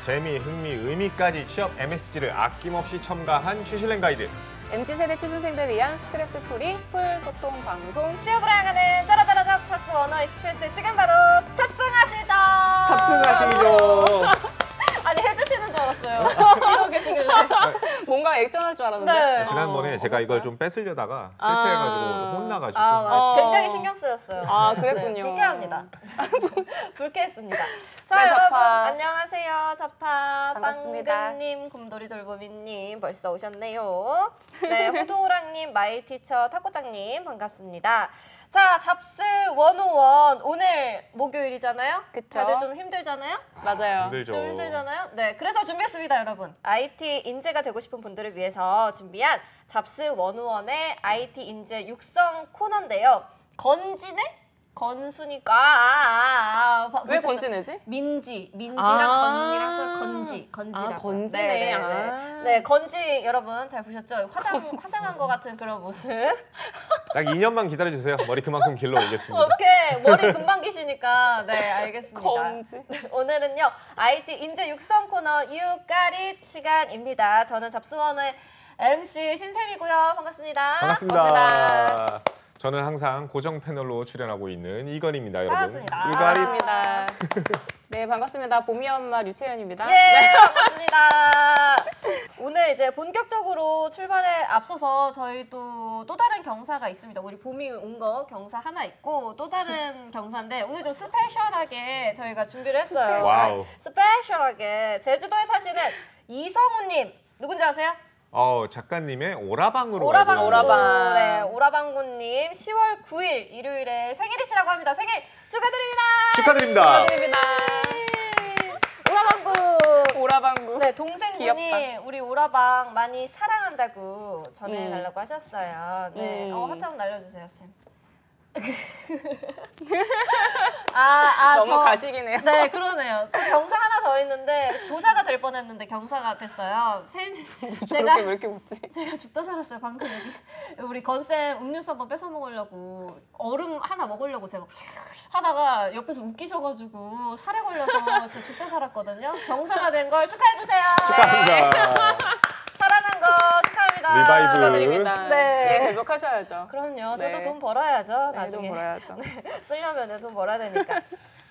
재미, 흥미, 의미까지 취업 MSG를 아낌없이 첨가한 취실랭 가이드. MZ세대 취준생들 위한 스트레스 프리 풀 소통 방송. 취업을 향하는 짜라짜라잡 탑스 원어 익스프레스 지금 바로 탑승하시죠. 탑승하시죠. 아니 해주시는 줄 알았어요. 이러고 계시길래. 뭔가 액션할 줄 알았는데. 네. 지난번에 제가 이걸 좀 뺏으려다가 실패해가지고 혼나가지고. 굉장히 신경 쓰였어요. 아, 그랬군요. 네, 불쾌합니다. 불쾌했습니다. 자, 네, 여러분 자파. 안녕하세요. 자파 반갑습니다. 빵근님, 곰돌이 돌보미님 벌써 오셨네요. 네, 호두호랑님, 마이티처 타코짱님 반갑습니다. 자, 잡스 101 오늘 목요일이잖아요. 그쵸. 다들 좀 힘들잖아요. 맞아요. 힘들죠. 좀 힘들잖아요. 네, 그래서 준비했습니다, 여러분. IT 인재가 되고 싶은 분들을 위해서 준비한 잡스 101의 IT 인재 육성 코너인데요. 건진의? 건수니까 왜 건지내지? 민지랑 아 건이랑 건지라고. 아, 건지네. 네, 건지 여러분 잘 보셨죠? 화장한 것 같은 그런 모습. 딱 2년만 기다려주세요. 머리 그만큼 길러 오겠습니다. 오케이, 머리 금방 기시니까 네, 알겠습니다. 건지. 오늘은요 IT 인재 육성 코너 유까리 시간입니다. 저는 잡스원의 MC 신샘이고요. 반갑습니다. 반갑습니다. 저는 항상 고정 패널로 출연하고 있는 이건희입니다, 여러분. 반갑습니다. 유가리. 반갑습니다. 네, 반갑습니다. 봄이 엄마 류채연입니다. 예, 반갑습니다. 오늘 이제 본격적으로 출발에 앞서서 저희 또 다른 경사가 있습니다. 우리 봄이 온 거 경사 하나 있고 또 다른 경사인데 오늘 좀 스페셜하게 저희가 준비를 했어요. 와우. 스페셜하게 제주도에 사시는 이성우님 누군지 아세요? 작가님의 오라방으로. 오라방구. 오라방. 네, 오라방구님 10월 9일 일요일에 생일이시라고 합니다. 생일 축하드립니다. 축하드립니다. 오라방구. 오라방구. 네, 동생분이 귀엽다. 우리 오라방 많이 사랑한다고 전해달라고 하셨어요. 네, 하트 한번 날려주세요, 쌤. 너무 가식이네요. 네, 그러네요. 또 경사 하나 더 있는데 조사가 될 뻔했는데 경사가 됐어요. 쌤, 왜 이렇게 웃지? 제가 죽다 살았어요. 방금 여기 우리 건쌤 음료수 한번 뺏어 먹으려고 얼음 하나 먹으려고 제가 하다가 옆에서 웃기셔가지고 살에 걸려서 제가 죽다 살았거든요. 경사가 된 걸 축하해 주세요. 축하합니다. 살아난 거 축하합니다. 리바이브. 축하드립니다. 네. 계속 하셔야죠. 그럼요. 저도 네. 돈 벌어야죠. 네, 나중에. 돈 벌어야죠. 쓰려면 돈 벌어야 되니까.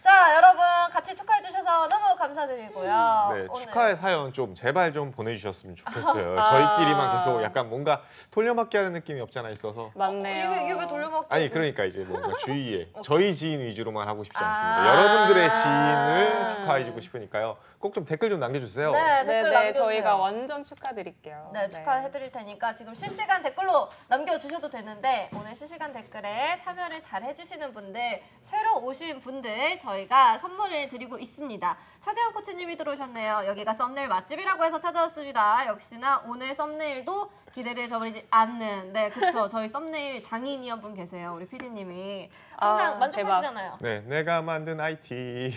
자, 여러분 같이 축하해 주셔서 너무 감사드리고요. 네, 오늘 축하의 사연 좀 제발 좀 보내주셨으면 좋겠어요. 저희끼리만 계속 약간 뭔가 돌려막기 하는 느낌이 없지 않아 있어서. 맞네요. 이게 왜 돌려막기? 아니 그러니까 이제 뭔가 주위에 저희 지인 위주로만 하고 싶지 않습니다. 아. 여러분들의 지인을 축하해주고 싶으니까 꼭 좀 댓글 좀 남겨주세요. 네, 댓글 남겨주세요. 저희가 완전 축하드릴게요. 네, 축하해드릴 테니까 지금 실시간 댓글로 남겨주셔도 되는데 오늘 실시간 댓글에 참여를 잘 해주시는 분들, 새로 오신 분들 저희가 선물을 드리고 있습니다. 차재현 코치님이 들어오셨네요. 여기가 썸네일 맛집이라고 해서 찾아왔습니다. 역시나 오늘 썸네일도 기대를 저버리지 않는, 네, 그쵸. 저희 썸네일 장인이 한 분 계세요. 우리 PD님이 항상 만족하시잖아요. 네, 내가 만든 IT.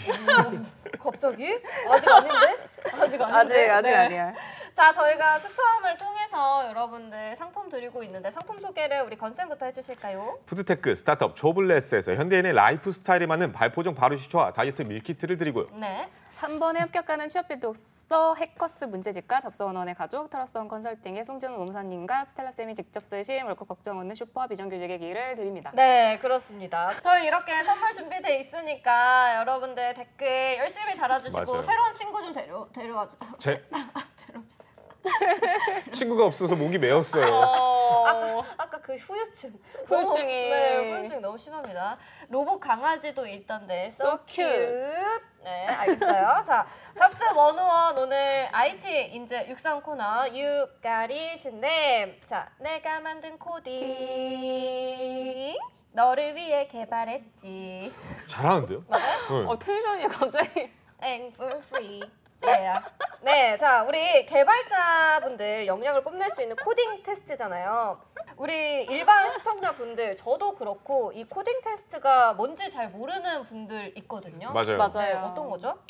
갑자기? 아직 아닌데? 아직 아닌데? 아직 네. 아니야. 자, 저희가 추첨을 통해서 여러분들 상품 드리고 있는데 상품 소개를 우리 건쌤부터 해주실까요? 푸드테크 스타트업 조블레스에서 현대인의 라이프 스타일에 맞는 발포종 발효식초와 다이어트 밀키트를 드리고요. 네. 한 번에 합격하는 취업비 독서 해커스 문제집과 잡스원원의 가족 트러스원 컨설팅의 송진우 노무사님과 스텔라쌤이 직접 쓰신 월급 걱정 없는 슈퍼 비정규직의 기회를 드립니다. 네, 그렇습니다. 저희 이렇게 선물 준비돼 있으니까 여러분들 댓글 열심히 달아주시고 맞아요. 새로운 친구 좀 데려와 주세요. 데려주세요. 친구가 없어서 목이 메었어요. 아까 그 후유증. 후유증이. 네, 후유증이 너무 심합니다. 로봇 강아지도 있던데 so cute. 네, 알겠어요. 자, 잡스 101 오늘 IT 인재 육성 코너 유까리신데 자, 내가 만든 코딩 너를 위해 개발했지. 잘하는데요? 맞아요? 네. 텐션이 갑자기. And for free. Yeah. 네, 자 우리 개발자분들 역량을 뽐낼 수 있는 코딩 테스트잖아요. 우리 일반 시청자분들 저도 그렇고 이 코딩 테스트가 뭔지 잘 모르는 분들 있거든요. 맞아요. 네, 어떤 거죠?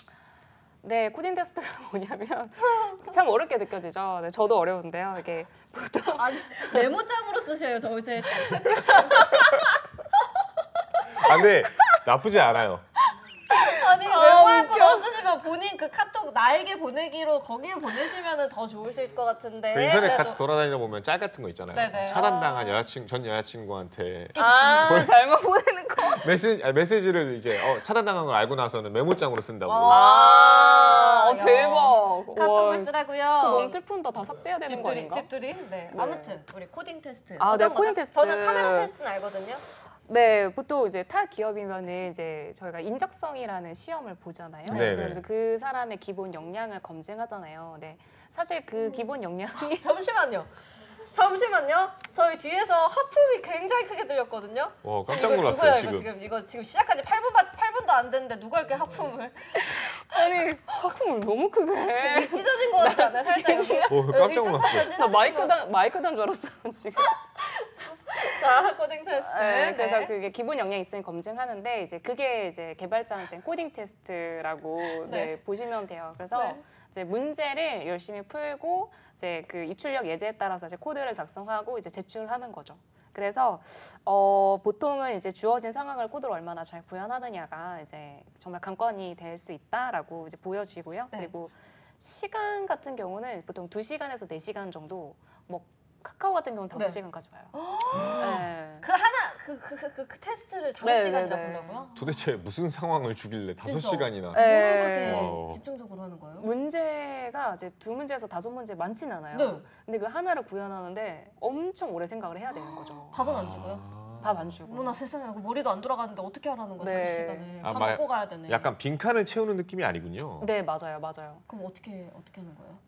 네, 코딩 테스트가 뭐냐면 참 어렵게 느껴지죠. 네, 저도 어려운데요. 이게 보통 아니 메모장으로 쓰셔요. 저 이제 근데 나쁘지 않아요. 아니 아, 외모할 것 웃겨. 없으시면 본인 그 카톡 나에게 보내기로 거기에 보내시면 더 좋으실 것 같은데. 그 인터넷 그래도 같이 돌아다니다 보면 짤 같은 거 있잖아요. 네네. 차단당한 전 여자친구한테 잘못 보내는 거. 메시지를 이제 차단당한 걸 알고 나서는 메모장으로 쓴다고. 아, 야. 대박. 카톡을 와, 쓰라고요. 너무 슬픈다. 다 삭제해야 되는 거 집들이 아닌가? 집들이. 네. 네. 아무튼 우리 코딩 테스트. 아, 어떤 네, 거죠? 코딩 테스트. 저는 카메라 테스트는 알거든요. 네, 보통 이제 타 기업이면은 이제 저희가 인적성이라는 시험을 보잖아요. 네네. 그래서 그 사람의 기본 역량을 검증하잖아요. 네, 사실 그 기본 역량이 잠시만요. 잠시만요. 저희 뒤에서 하품이 굉장히 크게 들렸거든요. 와 깜짝 이거 놀랐어요 누구야, 지금. 이거 지금 시작한 지 8분도 안 됐는데 누가 이렇게 하품을 아니 하품을 너무 크게 해. 입 찢어진 것 같지 않아요? 살짝 여기. 오 깜짝 놀랐어요. 나 마이크단 줄 알았어 지금. 자, 코딩 테스트. 네, 그래서 그게 기본 역량 있으면 검증하는데 이제 그게 이제 개발자한테 코딩 테스트라고 네. 보시면 돼요. 그래서 네. 이제 문제를 열심히 풀고 이제 그 입출력 예제에 따라서 이제 코드를 작성하고 이제 제출하는 거죠. 그래서 보통은 이제 주어진 상황을 코드로 얼마나 잘 구현하느냐가 이제 정말 관건이 될 수 있다라고 이제 보여지고요. 네. 그리고 시간 같은 경우는 보통 2시간에서 4시간 정도, 뭐 카카오 같은 경우는 5시간까지 봐요. 네. 그 하나 그 테스트를 5시간이나 네. 본다고요? 도대체 무슨 상황을 주길래 진짜. 5시간이나? 네. 뭐를 그렇게 와우. 집중적으로 하는 거예요? 문제가 이제 2문제에서 5문제 많진 않아요. 네. 근데 그 하나를 구현하는데 엄청 오래 생각을 해야 되는 거죠. 밥은 안 주고요? 밥 안 주고. 어머나 세상에 머리도 안 돌아가는데 어떻게 하라는 거야? 네. 5시간을 아, 밥 말- 먹고 가야 되네. 약간 빈칸을 채우는 느낌이 아니군요. 네, 맞아요. 맞아요. 그럼 어떻게 하는 거예요?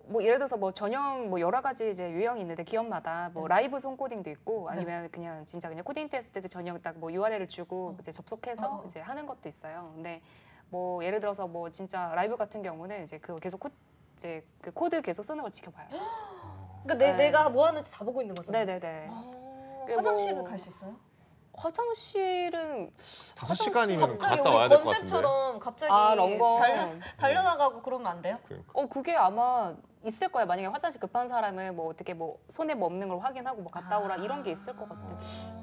뭐 예를 들어서 뭐 전형 뭐 여러 가지 이제 유형이 있는데 기업마다 뭐 네. 라이브 손코딩도 있고 아니면 그냥 진짜 그냥 코딩 테스트 때 전형 딱 뭐 URL을 주고 이제 접속해서 이제 하는 것도 있어요. 근데 뭐 예를 들어서 뭐 진짜 라이브 같은 경우는 이제 그거 계속 이제 그 코드 계속 쓰는 걸 지켜봐요. 그러니까 네. 내가 뭐 하는지 다 보고 있는 거잖아요. 네네네. 아, 화장실은 갈 수 있어요? 화장실은 5시간이면 갑자기 갔다 우리 와야 될 것 같은데. 건셉처럼 갑자기 런건 달려나가고 그러면 안 돼요? 그러니까. 그게 아마 있을 거예요. 만약에 화장실 급한 사람은 뭐 어떻게 뭐 손에 뭐 없는 걸 확인하고 뭐 갔다 오라 이런 게 있을 것 같아요.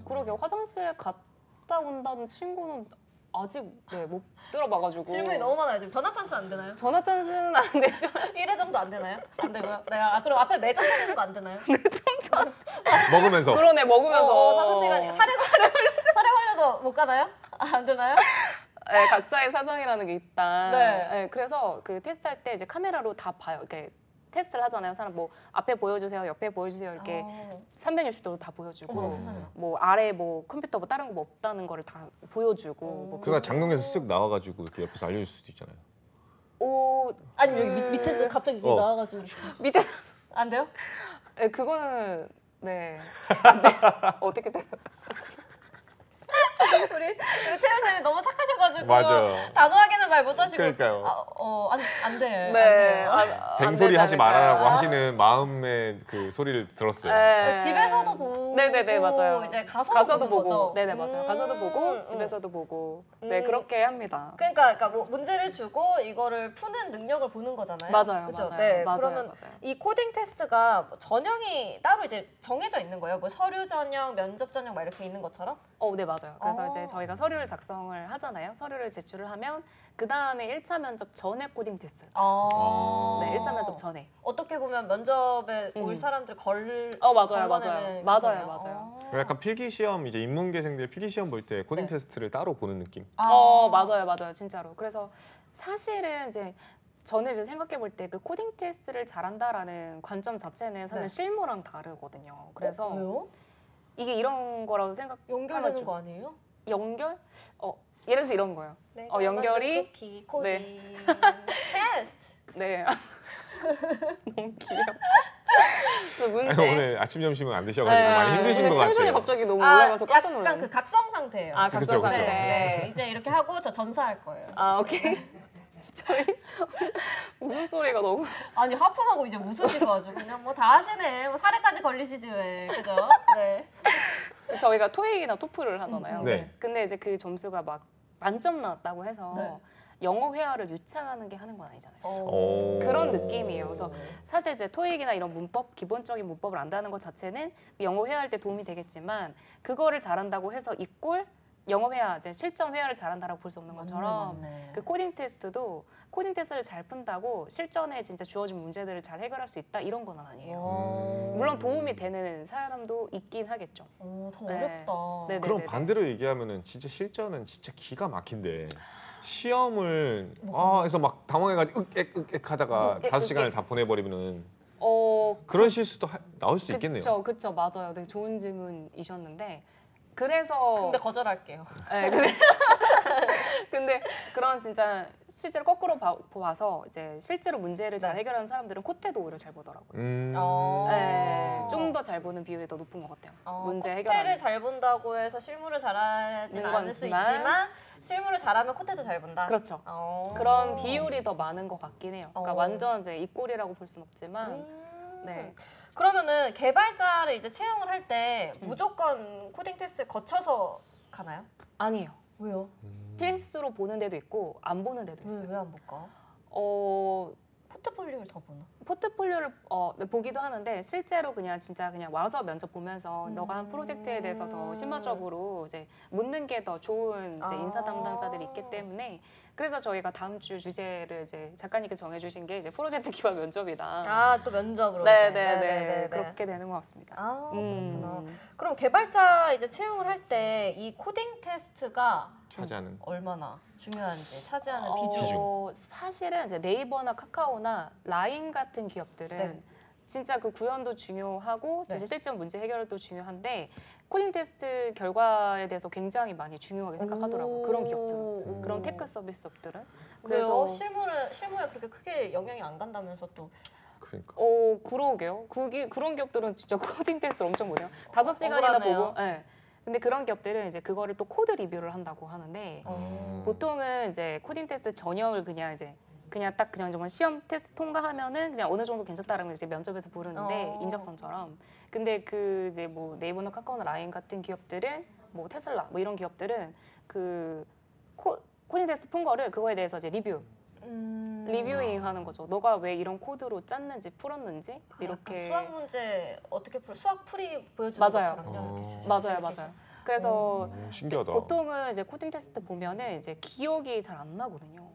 그러게 화장실 갔다 온다는 친구는 아직 못 들어봐가지고. 질문이 너무 많아요. 지금 전화 찬스 안 되나요? 전화 찬스는 안 되죠. 1회 정도 안 되나요? 안 되고요. 내가 그럼 앞에 매점 차리는 거 안 되나요? 먹으면서. 그러네 먹으면서. 5시간이 사례 걸려도 못 가나요? 안 되나요? 네, 각자의 사정이라는 게 있다. 네. 그래서 그 테스트할 때 이제 카메라로 다 봐요. 이렇게 테스트를 하잖아요. 사람 뭐 앞에 보여주세요, 옆에 보여주세요 이렇게 360도로 다 보여주고. 어머 세상에. 뭐 아래 뭐 컴퓨터 뭐 다른 거 뭐 없다는 거를 다 보여주고 뭐 그러니까 장롱에서 쓱 나와가지고 이렇게 옆에서 알려줄 수도 있잖아요. 옷 아니 여기 밑에서 갑자기 이렇게 나와가지고 이렇게. 밑에 안 돼요? 네, 그거는 네. 네. 어떻게 되는 우리 채연 쌤이 너무 착하셔가지고 맞아. 단호하게는 말 못하시고 그러니까요. 안 돼. 네. 안 돼요. 뱅소리 하지 말아라고 아. 하시는 마음의 그 소리를 들었어요. 네. 집에서도 보고 네네네 맞아요. 이제 가서도 보는 보고 거죠? 네네 맞아요. 가서도 보고 집에서도 보고 네 그렇게 합니다. 그러니까 뭐 문제를 주고 이거를 푸는 능력을 보는 거잖아요. 맞아요, 그죠? 맞아요. 네. 맞아요, 그러면 맞아요. 이 코딩 테스트가 뭐 전형이 따로 이제 정해져 있는 거예요. 뭐 서류 전형, 면접 전형 막 이렇게 있는 것처럼? 네 맞아요. 그래서 어. 이제 저희가 서류를 작성을 하잖아요. 서류를 제출을 하면 그 다음에 1차 면접 전에 코딩 테스트를. 네, 1차 면접 전에. 어떻게 보면 면접에 올 사람들 맞아요, 걸러내는 맞아요, 거예요? 맞아요. 그리고 약간 필기 시험 이제 인문계생들 필기 시험 볼 때 코딩 네. 테스트를 따로 보는 느낌. 맞아요, 진짜로. 그래서 사실은 이제 저는 이제 생각해 볼 때 그 코딩 테스트를 잘한다라는 관점 자체는 사실 네. 실무랑 다르거든요. 그래서 왜요? 이게 이런 거라고 연결되는 좀- 거 아니에요? 연결? 예를 들어서 이런 거예요. 연결이- 쿠키, 코딩 네. 테스트. 네. 너무 귀여워. 그 문제. 아니, 오늘 아침 점심은 안 드셔가지고 많이 힘드신 것 오늘 텐션이 같아요. 갑자기 너무 올라가서 깜짝 약간 놀랐네. 그 각성 상태예요. 아, 그쵸, 각성 그쵸. 상태. 네, 이제 이렇게 하고 저 전사할 거예요. 아, 오케이. 저희 웃음소리가 너무 아니 하품하고 이제 웃으시고 아주 그냥 뭐 다 하시네. 뭐 사례까지 걸리시지 왜? 그죠? 네. 저희가 토익이나 토플을 하잖아요. 네. 근데 이제 그 점수가 막 만점 나왔다고 해서 네. 영어 회화를 유창하는 게 하는 건 아니잖아요. 오. 그런 느낌이에요. 그래서 사실 이제 토익이나 이런 문법, 기본적인 문법을 안다는 것 자체는 영어 회화할 때 도움이 되겠지만 그거를 잘한다고 해서 이꼴 영어회화, 이제 실전 회화를 잘한다라고 볼 수 없는 것처럼 맞네. 그 코딩 테스트도 코딩 테스트를 잘 푼다고 실전에 진짜 주어진 문제들을 잘 해결할 수 있다 이런 건 아니에요. 물론 도움이 되는 사람도 있긴 하겠죠. 더 네. 어렵다. 네네. 그럼 반대로 얘기하면은 진짜 실전은 진짜 기가 막힌데 시험을 해서 막 당황해가지고 윽액 하다가 윽액, 5시간을 윽액. 다 보내버리면은 어, 그런 실수도 나올 수 있겠네요. 그쵸, 맞아요. 되게 좋은 질문이셨는데 그래서 근데 거절할게요. 네, 근데 그런 진짜 실제로 거꾸로 봐서 이제 실제로 문제를 잘 네. 해결하는 사람들은 코테도 오히려 잘 보더라고요. 어. 네, 좀 더 잘 보는 비율이 더 높은 것 같아요. 문제 코테를 해결하는. 잘 본다고 해서 실무를 잘하지는 는 않을 수 거지만. 있지만 실무를 잘하면 코테도 잘 본다. 그렇죠. 어. 그런 비율이 더 많은 것 같긴 해요. 그러니까 어. 완전 이제 이꼴이라고 볼 수는 없지만, 네. 그러면은 개발자를 이제 채용을 할 때 음. 무조건 코딩 테스트를 거쳐서 가나요? 아니에요. 왜요? 필수로 보는 데도 있고 안 보는 데도 있어요. 왜 안 볼까? 어, 포트폴리오를 더 보나? 포트폴리오를 보기도 하는데 실제로 그냥 진짜 그냥 와서 면접 보면서 너가 한 프로젝트에 대해서 더 심화적으로 이제 묻는 게 더 좋은 이제 인사 담당자들이 있기 때문에 그래서 저희가 다음 주 주제를 이제 작가님께 정해주신 게 이제 프로젝트 기반 면접이다. 또 면접으로. 이제. 네네네 그렇게 되는 것 같습니다. 그렇구나. 그럼 개발자 이제 채용을 할 때 이 코딩 테스트가 차지하는 얼마나 중요한지 차지하는 비중. 사실은 이제 네이버나 카카오나 라인 같은 기업들은 네. 진짜 그 구현도 중요하고 네. 이제 실전 문제 해결도 중요한데 코딩 테스트 결과에 대해서 굉장히 많이 중요하게 생각하더라고요. 그런 기업들은. 그런 테크 서비스업들은. 그래서 실무에 그렇게 크게 영향이 안 간다면서 또. 그러니까 그러게요. 그런 기업들은 진짜 코딩 테스트를 엄청 못해요. 5시간이나 억울하네요. 보고. 네. 근데 그런 기업들은 이제 그거를 또 코드 리뷰를 한다고 하는데 보통은 이제 코딩 테스트 전형을 그냥 딱 그냥 정말 시험 테스트 통과하면은 그냥 어느 정도 괜찮다라는 걸 이제 면접에서 부르는데 인적성처럼. 근데 그 이제 뭐 네이버나 카카오나 라인 같은 기업들은 뭐 테슬라 뭐 이런 기업들은 그 코딩 테스트 푼 거를 그거에 대해서 이제 리뷰잉 하는 거죠. 너가 왜 이런 코드로 짰는지 풀었는지 이렇게. 수학 문제 어떻게 수학 풀이 보여주는 맞아요. 것처럼요. 이렇게 맞아요. 그래서 신기하다. 보통은 이제 코딩 테스트 보면은 이제 기억이 잘 안 나거든요.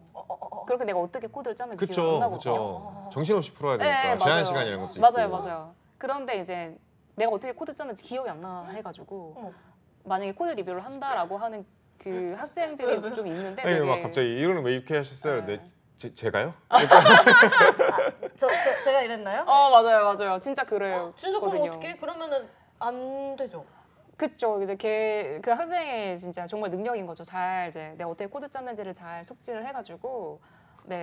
그렇게 내가 어떻게 코드를 짰는지 기억이 안 그쵸 나거든요. 정신없이 풀어야 되니까 네, 제한 맞아요. 시간 이런 것도 있고 맞아요. 그런데 이제 내가 어떻게 코드 짰는지 기억이 안 나 해가지고 만약에 코드 리뷰를 한다라고 하는 그 학생들이 좀 있는데 아니, 되게 막 갑자기 이거는 왜 이렇게 하셨어요? 네. 제가요? 제가 이랬나요? 맞아요. 진짜 그래요. 진짜 그럼 어떻게? 그러면은 안 되죠. 그쵸. 이제 그 학생의 진짜 정말 능력인 거죠. 잘 이제 내가 어떻게 코드 짰는지를 잘 숙지를 해가지고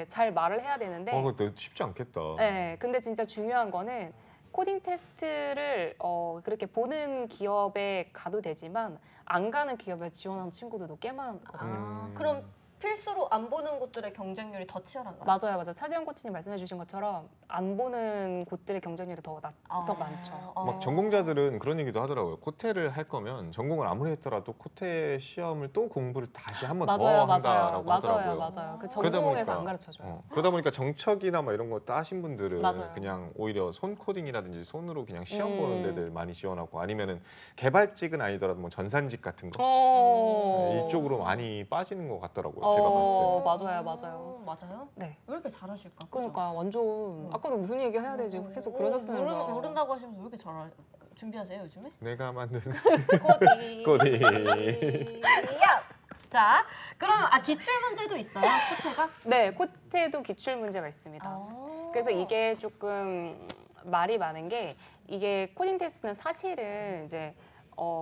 잘 말을 해야 되는데. 그것도 쉽지 않겠다. 네. 근데 진짜 중요한 거는 코딩 테스트를 그렇게 보는 기업에 가도 되지만 안 가는 기업에 지원하는 친구들도 꽤 많거든요. 그럼 필수로 안 보는 곳들의 경쟁률이 더 치열한가요? 맞아요. 차지영 코치님 말씀해주신 것처럼 안 보는 곳들의 경쟁률이 더 많죠. 막 전공자들은 그런 얘기도 하더라고요. 코테를 할 거면 전공을 아무리 했더라도 코테 시험을 또 공부를 다시 한 번 더 한다라고 하더라고요. 맞아요. 그 그러다 전공에서 보니까, 안 가르쳐줘요. 그러다 보니까 정척이나 막 이런 거 따신 분들은 맞아요. 그냥 오히려 손 코딩이라든지 손으로 그냥 시험 보는 데들 많이 지원하고 아니면은 개발직은 아니더라도 뭐 전산직 같은 거 네, 이쪽으로 많이 빠지는 것 같더라고요. 제가 봤을 때. 맞아요. 맞아요? 네. 왜 이렇게 잘하실까? 그러니까 완전 아까도 무슨 얘기 해야 되지 계속 그러셨으면서 모른다고 하시면서 왜 이렇게 잘 준비하세요 요즘에? 내가 만든 코딩. 자, 그럼 기출 문제도 있어요? 코테가? 네, 코테도 기출 문제가 있습니다. 그래서 이게 조금 말이 많은 게 이게 코딩 테스트는 사실은 이제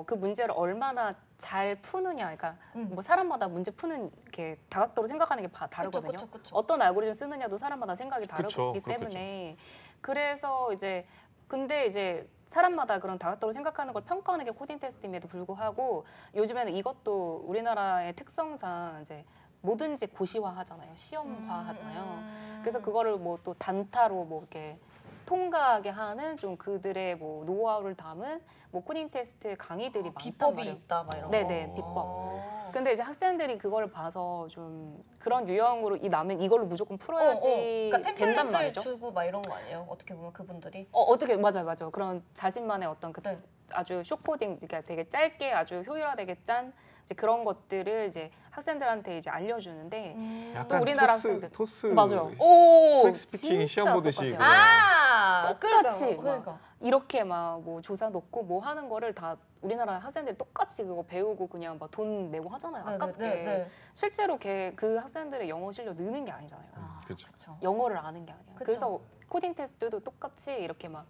그 문제를 얼마나 잘 푸느냐, 그러니까 뭐 사람마다 문제 푸는 이렇게 다각도로 생각하는 게 다르거든요. 그쵸. 어떤 알고리즘 쓰느냐도 사람마다 생각이 다르기 그쵸, 때문에 그래서 이제 근데 이제 사람마다 그런 다각도로 생각하는 걸 평가하는 게 코딩 테스트임에도 불구하고 요즘에는 이것도 우리나라의 특성상 이제 뭐든지 고시화하잖아요, 시험화하잖아요. 그래서 그거를 뭐 또 단타로 뭐 이렇게 통과하게 하는 좀 그들의 뭐 노하우를 담은 뭐 코딩 테스트 강의들이 많단 비법이 말이에요. 있다 막 이런 거. 네네, 비법. 근데 이제 학생들이 그걸 봐서 좀 그런 유형으로 나면 이걸로 무조건 풀어야지 그러니까 된단 템플릿을 말이죠. 주고 막 이런 거 아니에요? 어떻게 보면 그분들이. 어떻게 맞아요. 그런 자신만의 어떤 네. 아주 숏코딩, 그러니까 되게 짧게 아주 효율화되게 짠 이제 그런 것들을 이제 학생들한테 이제 알려주는데 약간 우리나라 토스, 학생들. 토스 맞아요. 오, 토익 스피킹 시험 진짜 보듯이 똑같아요. 아, 똑같이 그러니까. 이렇게 막 뭐 조사 놓고 뭐 하는 거를 다 우리나라 학생들이 똑같이 그거 배우고 그냥 막 돈 내고 하잖아요. 아깝게. 실제로 그 학생들의 영어 실력 느는 게 아니잖아요. 그렇죠. 영어를 아는 게 아니에요. 그쵸. 그래서 코딩 테스트도 똑같이 이렇게 막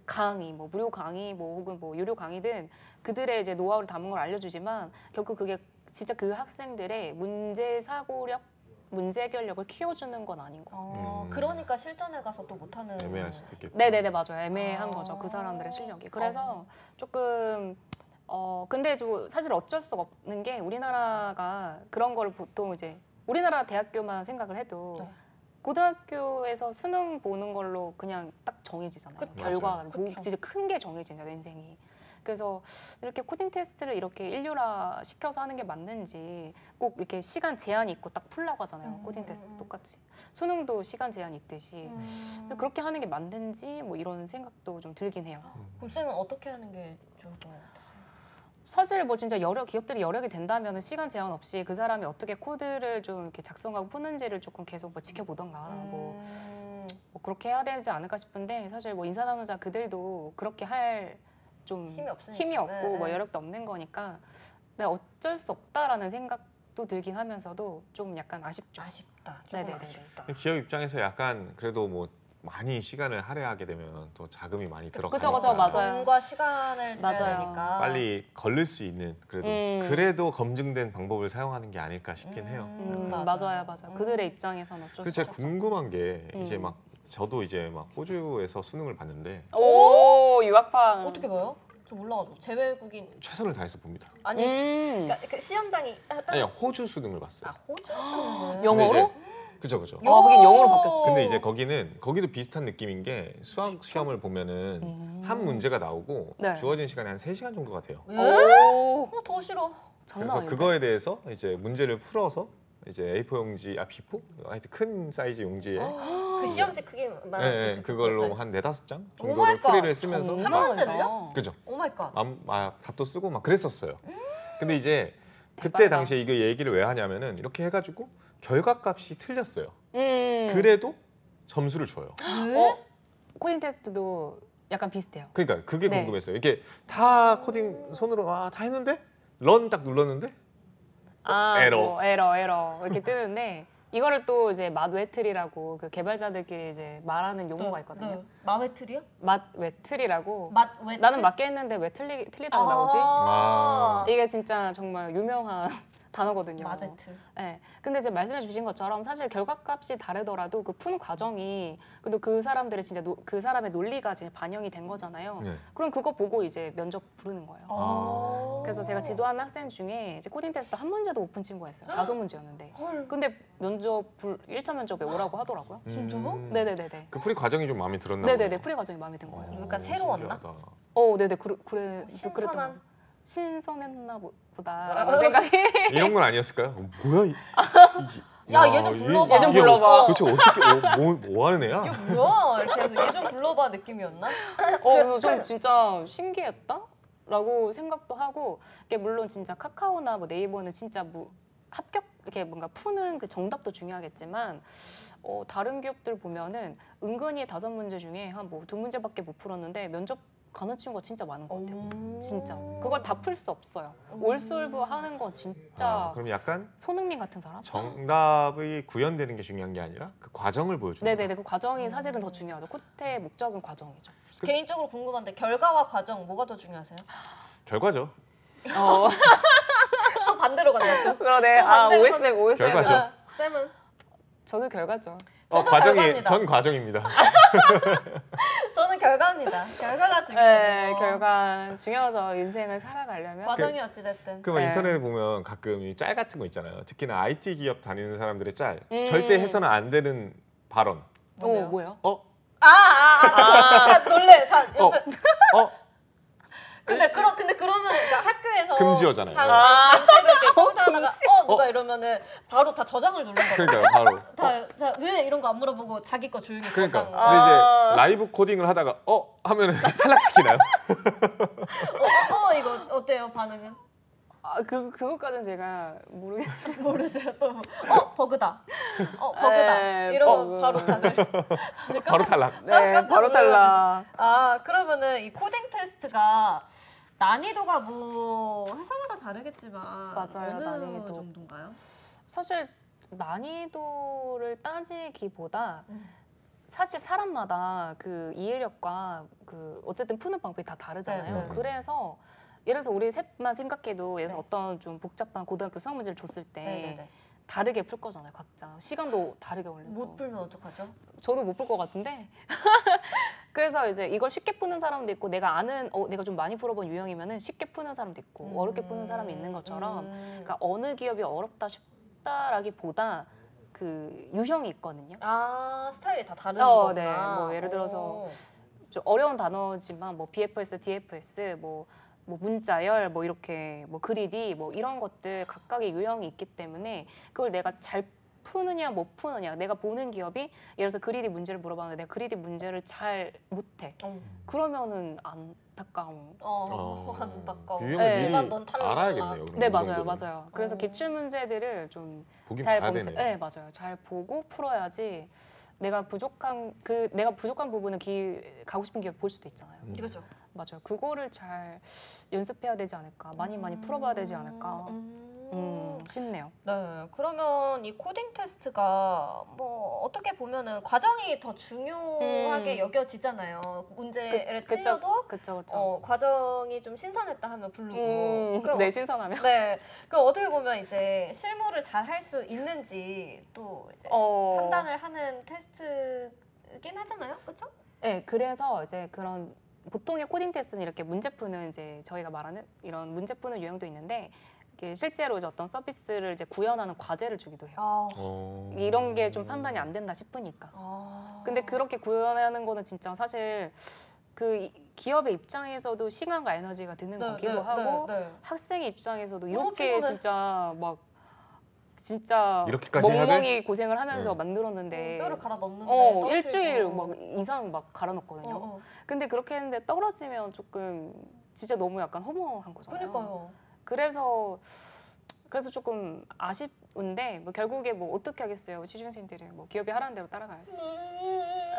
강의, 뭐 무료 강의, 뭐 혹은 뭐 유료 강의든 그들의 이제 노하우를 담은 걸 알려주지만 결국 그게 진짜 그 학생들의 문제 사고력, 문제 해결력을 키워주는 건 아닌 거예요. 그러니까 실전에 가서 또 못하는. 애매할 수도 있겠고. 네네네 맞아요. 애매한 거죠. 그 사람들의 실력이. 그래서 조금 근데 사실 어쩔 수가 없는 게 우리나라가 그런 거를 보통 이제 우리나라 대학교만 생각을 해도 네. 고등학교에서 수능 보는 걸로 그냥 딱 정해지잖아요. 그쵸. 결과를 뭐 그쵸. 진짜 큰 게 정해지잖아요, 인생이. 그래서 이렇게 코딩 테스트를 이렇게 인류화 시켜서 하는 게 맞는지 꼭 이렇게 시간 제한이 있고 딱 풀라고 하잖아요. 코딩 테스트 똑같이. 수능도 시간 제한 있듯이. 그래서 그렇게 하는 게 맞는지 뭐 이런 생각도 좀 들긴 해요. 그럼 쌤은 어떻게 하는 게 좋을 것 같아요? 사실 뭐 진짜 기업들이 여력이 된다면 시간 제한 없이 그 사람이 어떻게 코드를 좀 이렇게 작성하고 푸는지를 조금 계속 뭐 지켜보던가 뭐 그렇게 해야 되지 않을까 싶은데 사실 뭐 인사당사자 그들도 그렇게 할 좀 힘이 없으니까. 없고 네, 뭐 네. 여력도 없는 거니까 네, 어쩔 수 없다라는 생각도 들긴 하면서도 좀 약간 아쉽죠. 아쉽다. 조금 네네네네. 아쉽다. 기업 입장에서 약간 그래도 뭐 많이 시간을 할애하게 되면 또 자금이 많이 들어가니까 그죠, 맞아요. 돈과 시간을 들여야 맞아요. 되니까. 빨리 걸릴 수 있는 그래도 검증된 방법을 사용하는 게 아닐까 싶긴 해요. 맞아요. 그들의 입장에서는 어쩔 그래서 수 제가 없죠. 궁금한 게 이제 막 저도 이제 막 호주에서 수능을 봤는데 오 유학파. 어떻게 봐요? 저 몰라가지고 제외국인 최선을 다해서 봅니다. 아니 그러니까 그 시험장이 아니 호주 수능을 봤어요. 호주 수능은 영어로? 그죠. 하긴 영어로 바뀌었지. 근데 이제 거기도 비슷한 느낌인 게 수학 시험을 보면은 한 문제가 나오고 네. 주어진 시간이 한 3시간 정도가 돼요. 오 더 싫어. 장난 그래서 아닌데? 그거에 대해서 이제 문제를 풀어서 이제 A4 용지, B4? 하여튼 큰 사이즈 용지에 그 시험지 크기 말하는 그걸로 한 4-5장 정도를 오마이갓. 풀이를 쓰면서 한 문제를요? 그죠. 오마이갓. 답도 쓰고 막 그랬었어요. 근데 이제 그때 대박이다. 당시에 이거 얘기를 왜 하냐면은 이렇게 해가지고 결과값이 틀렸어요. 음. 그래도 점수를 줘요. 코딩 테스트도 약간 비슷해요. 그러니까 그게 네. 궁금했어요. 이게 다 코딩 손으로 다 했는데 런 딱 눌렀는데 에러. 뭐 에러 이렇게 뜨는데 이거를 또 이제 맛웨틀이라고 그 개발자들끼리 이제 말하는 용어가 있거든요. 마웨틀이요? 맛웨틀이라고. 맛웨틀? 나는 맞게 했는데 왜 틀리다고 나오지? 아. 이게 진짜 정말 유명한 단어거든요. 맛웨틀. 네. 근데 이제 말씀해 주신 것처럼 사실 결과값이 다르더라도 그 푼 과정이 그래도 그 사람들의 진짜 그 사람의 논리가 진짜 반영이 된 거잖아요. 네. 그럼 그거 보고 이제 면접 부르는 거예요. 그래서 제가 지도하는 학생 중에 이제 코딩 테스트 한 문제도 못 푼 친구가 있어요. 5문제였는데. 헐. 근데 1차 면접에 오라고 하더라고요. 진짜요? 네네네네. 그 풀이 과정이 좀 마음에 들었나 네네네. 보네요. 풀이 과정이 마음에 든 거예요. 그러니까 새로웠나? 신기하다. 네네. 그랬던 신선한? 것 같아요. 신선했나 뭐, 보다라는 생각이. 이런 건 아니었을까요? 뭐야? 야, 얘좀 불러봐. 얘 좀 불러봐. 도대체 어떻게 뭐 하는 애야? 이게 뭐야? 이렇게 해서 얘 좀 불러봐 느낌이었나? 그래서 좀 진짜 신기했다라고 생각도 하고 이게 물론 진짜 카카오나 뭐 네이버는 진짜 뭐 합격 이렇게 뭔가 푸는 그 정답도 중요하겠지만 다른 기업들 보면은 은근히 5문제 중에 한 뭐 2문제밖에 못 풀었는데 면접 가는 친구가 진짜 많은 것 같아요. 진짜 그걸 다 풀 수 없어요. 올솔브 하는 거 진짜 그럼 약간 손흥민 같은 사람? 정답이 구현되는 게 중요한 게 아니라 그 과정을 보여주는 네네네 그 과정이 사실은 더 중요하죠. 코트의 목적은 과정이죠. 개인적으로 궁금한데 결과와 과정 뭐가 더 중요하세요? 결과죠. 또 반대로 간다 또. 그러네. 또 반대로 OSM. 결과죠. 아, 쌤은? 저도 결과죠. 저도 과정이 결과입니다. 전 과정입니다. 저는 결과입니다. 결과가 네, 중요해요. 결과 중요하죠. 인생을 살아가려면. 과정이 어찌됐든. 그 막 네. 인터넷에 보면 가끔 이 짤 같은 거 있잖아요. 특히나 IT 기업 다니는 사람들의 짤. 음. 절대 해서는 안 되는 발언. 뭔데요? 뭐요? 놀래. 다 어, 옆에. 근데 그러면 그러니까 학교에서 금지어잖아요. 단체로 이렇게 공부하다가 누가 이러면은 바로 다 저장을 누른 거예요. 그러니까 바로. 왜 이런 거 안 물어보고 자기 거 조용히 그러니까. 저장. 근데 이제 라이브 코딩을 하다가 하면은 탈락시키나요? 이거 어때요 반응은? 그것까지는 제가 모르겠어요. 모르세요 또 뭐. 버그다. 버그다. 이러고 버그. 바로 다들 바로 탈락. 네, 깜짝 바로 달라. 그러면은 이 코딩 테스트가 난이도가 뭐 회사마다 다르겠지만 맞아요, 어느 난이도. 정도인가요? 사실 난이도를 따지기보다 사실 사람마다 그 이해력과 그 어쨌든 푸는 방법이 다 다르잖아요. 네, 네. 그래서 예를 들어서 우리 셋만 생각해도 예를 들어서 네. 어떤 좀 복잡한 고등학교 수학 문제를 줬을 때 네네네. 다르게 풀 거잖아요, 각자. 시간도 다르게 걸리고. 못 풀면 어떡하죠? 저도 못 풀 것 같은데. 그래서 이제 이걸 쉽게 푸는 사람도 있고 내가 아는 내가 좀 많이 풀어본 유형이면은 쉽게 푸는 사람도 있고 어렵게 푸는 사람이 있는 것처럼 그러니까 어느 기업이 어렵다 쉽다라기보다 그 유형이 있거든요. 스타일이 다 다른 거구나. 네. 뭐 예를 들어서 좀 어려운 단어지만 뭐 BFS, DFS, 뭐 문자열, 뭐 이렇게 뭐 그리디, 뭐 이런 것들 각각의 유형이 있기 때문에 그걸 내가 잘 푸느냐 못 푸느냐. 내가 보는 기업이 예를 들어서 그리디 문제를 물어봤는데 내가 그리디 문제를 잘 못해. 그러면은 안타까운. 안타까워. 유형을 네. 미리 하지만 넌 탈락. 알아야겠네요. 그럼 네, 이 맞아요, 정도는. 맞아요. 그래서 기출 문제들을 좀 보긴 잘 봐야 검색, 되네요. 네, 맞아요. 잘 보고 풀어야지. 내가 부족한 부분은 가고 싶은 기업 볼 수도 있잖아요. 그렇죠. 맞아요. 그거를 잘 연습해야 되지 않을까. 많이 풀어봐야 되지 않을까. 싶네요. 네, 그러면 이 코딩 테스트가 뭐 어떻게 보면은 과정이 더 중요하게 여겨지잖아요. 문제를 틀려도 그쵸. 과정이 좀 신선했다 하면 부르고. 그럼 네, 신선하면. 네, 그럼 어떻게 보면 이제 실무를 잘 할 수 있는지 또 이제 판단을 하는 테스트긴 하잖아요, 그렇죠? 네, 그래서 이제 그런 보통의 코딩 테스트는 이렇게 문제 푸는 이제 저희가 말하는 이런 문제 푸는 유형도 있는데. 실제로 이제 어떤 서비스를 이제 구현하는 과제를 주기도 해요. 이런 게 좀 판단이 안 된다 싶으니까. 근데 그렇게 구현하는 거는 진짜 사실 그 기업의 입장에서도 시간과 에너지가 드는 거기도 하고 학생의 입장에서도 이렇게 피곤해. 진짜 이렇게까지 해야 돼? 멍멍이 고생을 하면서 만들었는데 뼈를 갈아 넣는데 일주일 이상 막 갈아 넣었거든요. 근데 그렇게 했는데 떨어지면 조금 진짜 너무 약간 허무한 거잖아요. 그러니까요. 그래서 조금 아쉽은데 뭐 결국에 뭐 어떻게 하겠어요. 취준생들이 뭐 기업이 하라는 대로 따라가야지.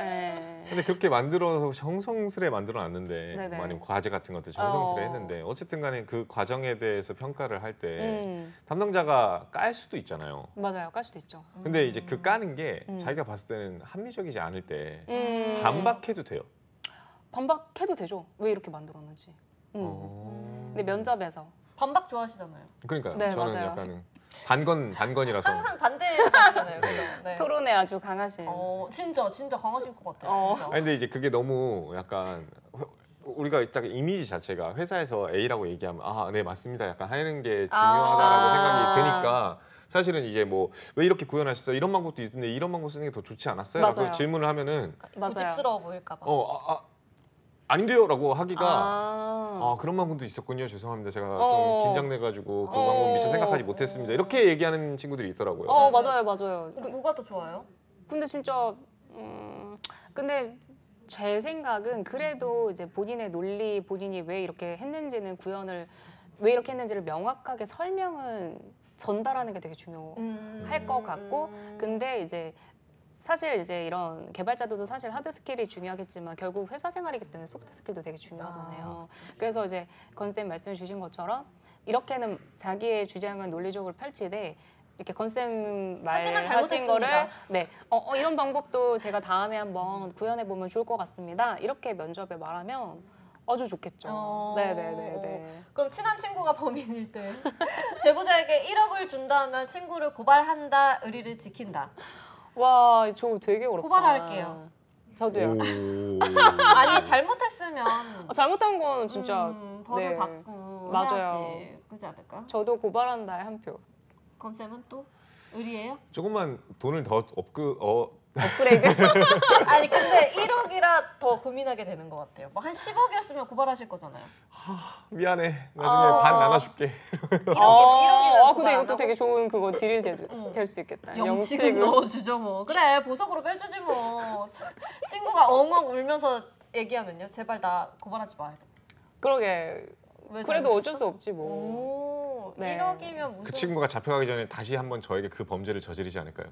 네. 근데 그렇게 만들어서 정성스레 만들어놨는데 네네. 만약 과제 같은 것들 정성스레 했는데 어쨌든 간에 그 과정에 대해서 평가를 할 때 담당자가 깔 수도 있잖아요. 맞아요. 깔 수도 있죠. 근데 이제 그 까는 게 자기가 봤을 때는 합리적이지 않을 때 반박해도 돼요. 반박해도 되죠. 왜 이렇게 만들었는지. 근데 면접에서 반박 좋아하시잖아요. 그러니까요. 네, 저는 맞아요. 약간 반건이라서. 항상 반대하시잖아요, 그죠? 네. 토론에 아주 강하신. 진짜 강하실 것 같아요. 진짜. 아니 근데 이제 그게 너무 약간 우리가 딱 이미지 자체가 회사에서 A라고 얘기하면 네 맞습니다 약간 하는 게 중요하다라고 생각이 드니까 사실은 이제 뭐 왜 이렇게 구현하셨어요? 이런 방법도 있는데 이런 방법 쓰는 게 더 좋지 않았어요? 라고 맞아요. 질문을 하면은 고집스러워 보일까 봐. 아닌데요? 라고 하기가 그런 방법도 있었군요. 죄송합니다. 제가 좀 긴장돼가지고 그 방법 미처 생각하지 못했습니다. 이렇게 얘기하는 친구들이 있더라고요. 맞아요. 뭐가 더 좋아요? 근데 진짜 근데 제 생각은 그래도 이제 본인의 논리, 본인이 왜 이렇게 했는지는 왜 이렇게 했는지를 명확하게 설명은 전달하는 게 되게 중요할 것 같고, 근데 이제 사실 이제 이런 개발자들도 사실 하드 스킬이 중요하겠지만 결국 회사 생활이기 때문에 소프트 스킬도 되게 중요하잖아요. 그래서 이제 건쌤 말씀해 주신 것처럼 이렇게는 자기의 주장은 논리적으로 펼치되 이렇게 건쌤 하지만 말하신 거를 잘못했습니다. 이런 방법도 제가 다음에 한번 구현해 보면 좋을 것 같습니다. 이렇게 면접에 말하면 아주 좋겠죠. 네네네. 그럼 친한 친구가 범인일 때 제보자에게 1억을 준다면 친구를 고발한다, 의리를 지킨다. 와, 저 되게 어렵다. 고발할게요. 저도요. 아니 잘못했으면 잘못한 건 진짜 벌을 받고 맞아요. 해야지. 그렇지 않을까? 저도 고발한다에 한 표. 건쌤은 또 의리예요? 조금만 돈을 더 업그레이드? 아니 근데 1억이라 더 고민하게 되는 것 같아요. 뭐 한 10억이었으면 고발하실 거잖아요. 미안해. 나중에 반 나눠줄게. 1억이면 근데 이것도 되게 좋은 그거 딜이 될 수 있겠다. 영치금 넣어주죠 뭐. 그래 보석으로 빼주지 뭐. 친구가 엉엉 울면서 얘기하면요. 제발 나 고발하지 마. 그러게. 왜 그래도 어쩔 잘못했어? 수 없지 뭐. 오, 네. 1억이면 무슨 그 친구가 잡혀가기 전에 다시 한번 저에게 그 범죄를 저지르지 않을까요?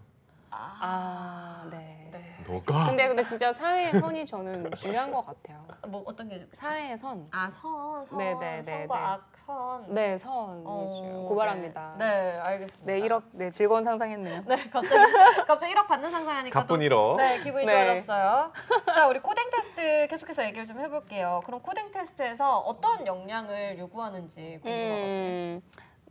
네. 네. 너가 근데 진짜 사회의 선이 저는 중요한 것 같아요. 뭐 어떤 게 사회의 선. 선, 네네네, 선과 네. 악선. 네, 선. 고발합니다. 네, 알겠습니다. 네, 1억, 네, 즐거운 상상했네요. 네, 갑자기 1억 받는 상상하니까 가뿐 또 1억. 네, 기분이 네. 좋아졌어요. 자, 우리 코딩 테스트 계속해서 얘기를 좀 해볼게요. 그럼 코딩 테스트에서 어떤 역량을 요구하는지 궁금하거든요.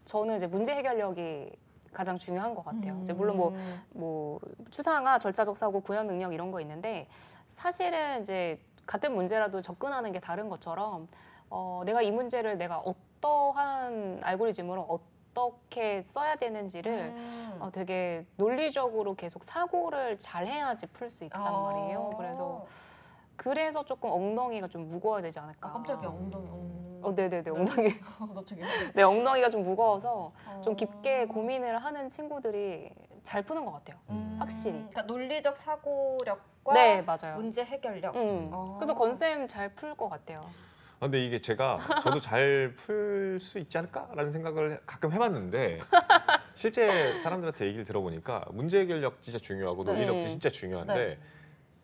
저는 이제 문제 해결력이 가장 중요한 것 같아요. 이제 물론 뭐 추상화, 절차적 사고, 구현 능력 이런 거 있는데 사실은 이제 같은 문제라도 접근하는 게 다른 것처럼 내가 이 문제를 내가 어떠한 알고리즘으로 어떻게 써야 되는지를 되게 논리적으로 계속 사고를 잘 해야지 풀 수 있단 말이에요. 그래서 조금 엉덩이가 좀 무거워야 되지 않을까. 깜짝이야, 엉덩이. 네네네, 엉덩이. 갑자기. 네, 엉덩이가 좀 무거워서 좀 깊게 고민을 하는 친구들이 잘 푸는 것 같아요. 확실히. 그러니까 논리적 사고력과 네, 맞아요. 문제 해결력. 그래서 건쌤 잘 풀 것 같아요. 근데 이게 저도 잘 풀 수 있지 않을까라는 생각을 가끔 해봤는데 실제 사람들한테 얘기를 들어보니까 문제 해결력 진짜 중요하고 논리력도 진짜 중요한데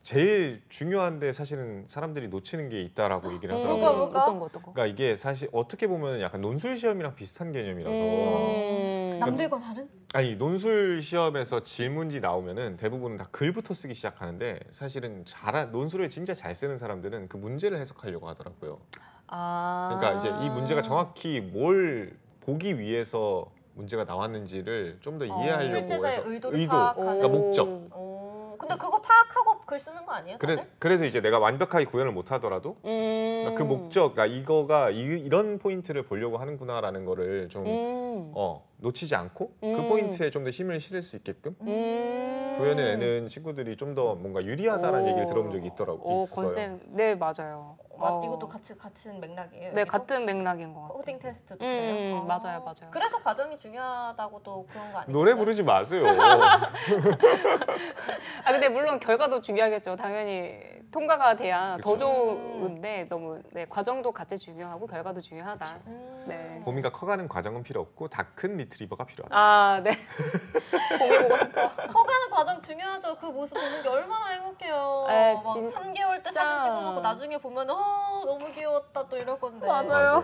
제일 중요한데 사실은 사람들이 놓치는 게 있다라고 얘기를 하더라고요. 뭐가? 어떤 거? 그러니까 이게 사실 어떻게 보면 약간 논술 시험이랑 비슷한 개념이라서 남들과 다른? 아니 논술 시험에서 질문지 나오면은 대부분은 다 글부터 쓰기 시작하는데 사실은 논술을 진짜 잘 쓰는 사람들은 그 문제를 해석하려고 하더라고요. 그러니까 이제 이 문제가 정확히 뭘 보기 위해서 문제가 나왔는지를 좀 더 이해하려고 출제자의 해서 의도를 파악하는. 그러니까 목적. 근데 그거 파악하고 글 쓰는 거 아니에요, 다들? 그래서 이제 내가 완벽하게 구현을 못 하더라도 그러니까 그 목적, 그러니까 이거가 이런 포인트를 보려고 하는구나라는 거를 좀 놓치지 않고 그 포인트에 좀 더 힘을 실을 수 있게끔 구현을 내는 친구들이 좀 더 뭔가 유리하다는 얘기를 들어본 적이 있어요. 건쌤, 네, 맞아요. 이것도 같은 맥락이에요? 네, 여기도? 같은 맥락인 것 같아요. 코딩 테스트도 그래요? 맞아요. 그래서 과정이 중요하다고도 그런 거 아니에요? 노래 부르지 마세요. 근데 물론 결과도 중요하겠죠. 당연히 통과가 돼야 더 그쵸. 좋은데 너무 과정도 같이 중요하고 결과도 중요하다. 네. 보미가 커가는 과정은 필요 없고 다 큰 리트리버가 필요하다. 네. 봄이 보고 싶어. 커가는 과정 중요하죠. 그 모습 보는 게 얼마나 행복해요. 네, 막 진짜. 3개월 때 사진 찍어놓고 나중에 보면 너무 귀여웠다 또 이럴 건데. 맞아요.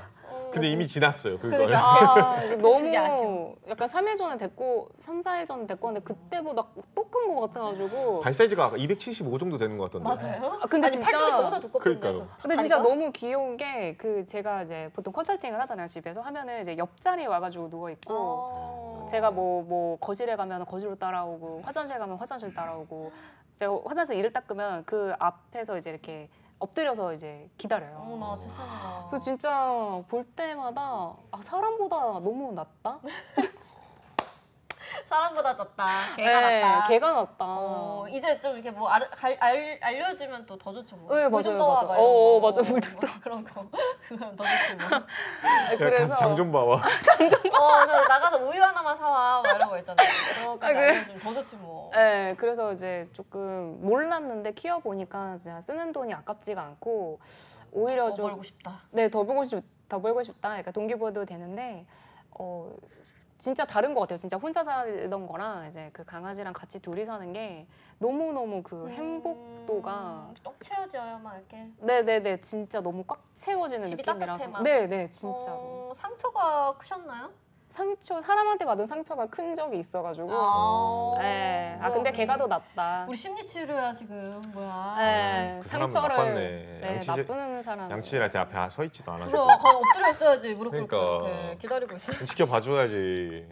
근데 이미 지났어요. 그걸. 그러니까. 너무 그게 아쉬워. 약간 3일 전에 됐고 3, 4일 전에 됐고 하는데 그때보다 또 큰 것 같아가지고. 발 사이즈가 아까 275 정도 되는 것 같던데. 맞아요? 근데 아니 진짜 팔뚝이 저보다 두껍던데. 그러니까요. 근데 진짜 너무 귀여운 게 제가 이제 보통 컨설팅을 하잖아요. 집에서 하면은 이제 옆자리에 와가지고 누워 있고 제가 뭐 거실에 가면 거실로 따라오고 화장실 가면 화장실 따라오고 제가 화장실 이를 닦으면 그 앞에서 이제 이렇게 엎드려서 이제 기다려요. 어머나 세상에나. 그래서 진짜 볼 때마다 사람보다 너무 낫다. 사람보다 낫다. 개가 낫다. 개가 낫다. 이제 좀 이렇게 뭐 알려주면 또 더 좋죠. 뭐. 네, 물 좀 맞아요, 떠와 맞아요. 봐. 이런 거. 맞아, 물 좀 뭐 그런 거. 그러면 더 좋지 뭐. 야, 그래서 가서 장 좀 봐봐. 저 나가서 우유 하나만 사와. 막 이런 거 있잖아요. 그런 거까지 알려주면 더 좋지 뭐. 네, 그래서 이제 조금 몰랐는데 키워 보니까 진짜 쓰는 돈이 아깝지가 않고 오히려 더 벌고 싶다. 네, 더 벌고 싶다. 그러니까 동기부여도 되는데 진짜 다른 것 같아요. 진짜 혼자 살던 거랑 이제 그 강아지랑 같이 둘이 사는 게 너무너무 그 행복도가 떡 채워져요, 막 이렇게. 네네네, 진짜 너무 꽉 채워지는 집이 느낌이라서. 따뜻해, 막. 네네, 진짜로. 상처가 크셨나요? 사람한테 받은 상처가 큰 적이 있어가지고. 네. 뭐야, 근데 우리- 걔가 더 낫다. 우리 심리 치료야 지금 뭐야? 네, 그 사람 상처를 나빴네. 나쁘는 사람. 양치질 할 때 앞에 서 있지도 않았고. 그럼 가 엎드려 있어야지 무릎 꿇고 그러니까. 이렇게 기다리고 있어. 지켜봐줘야지.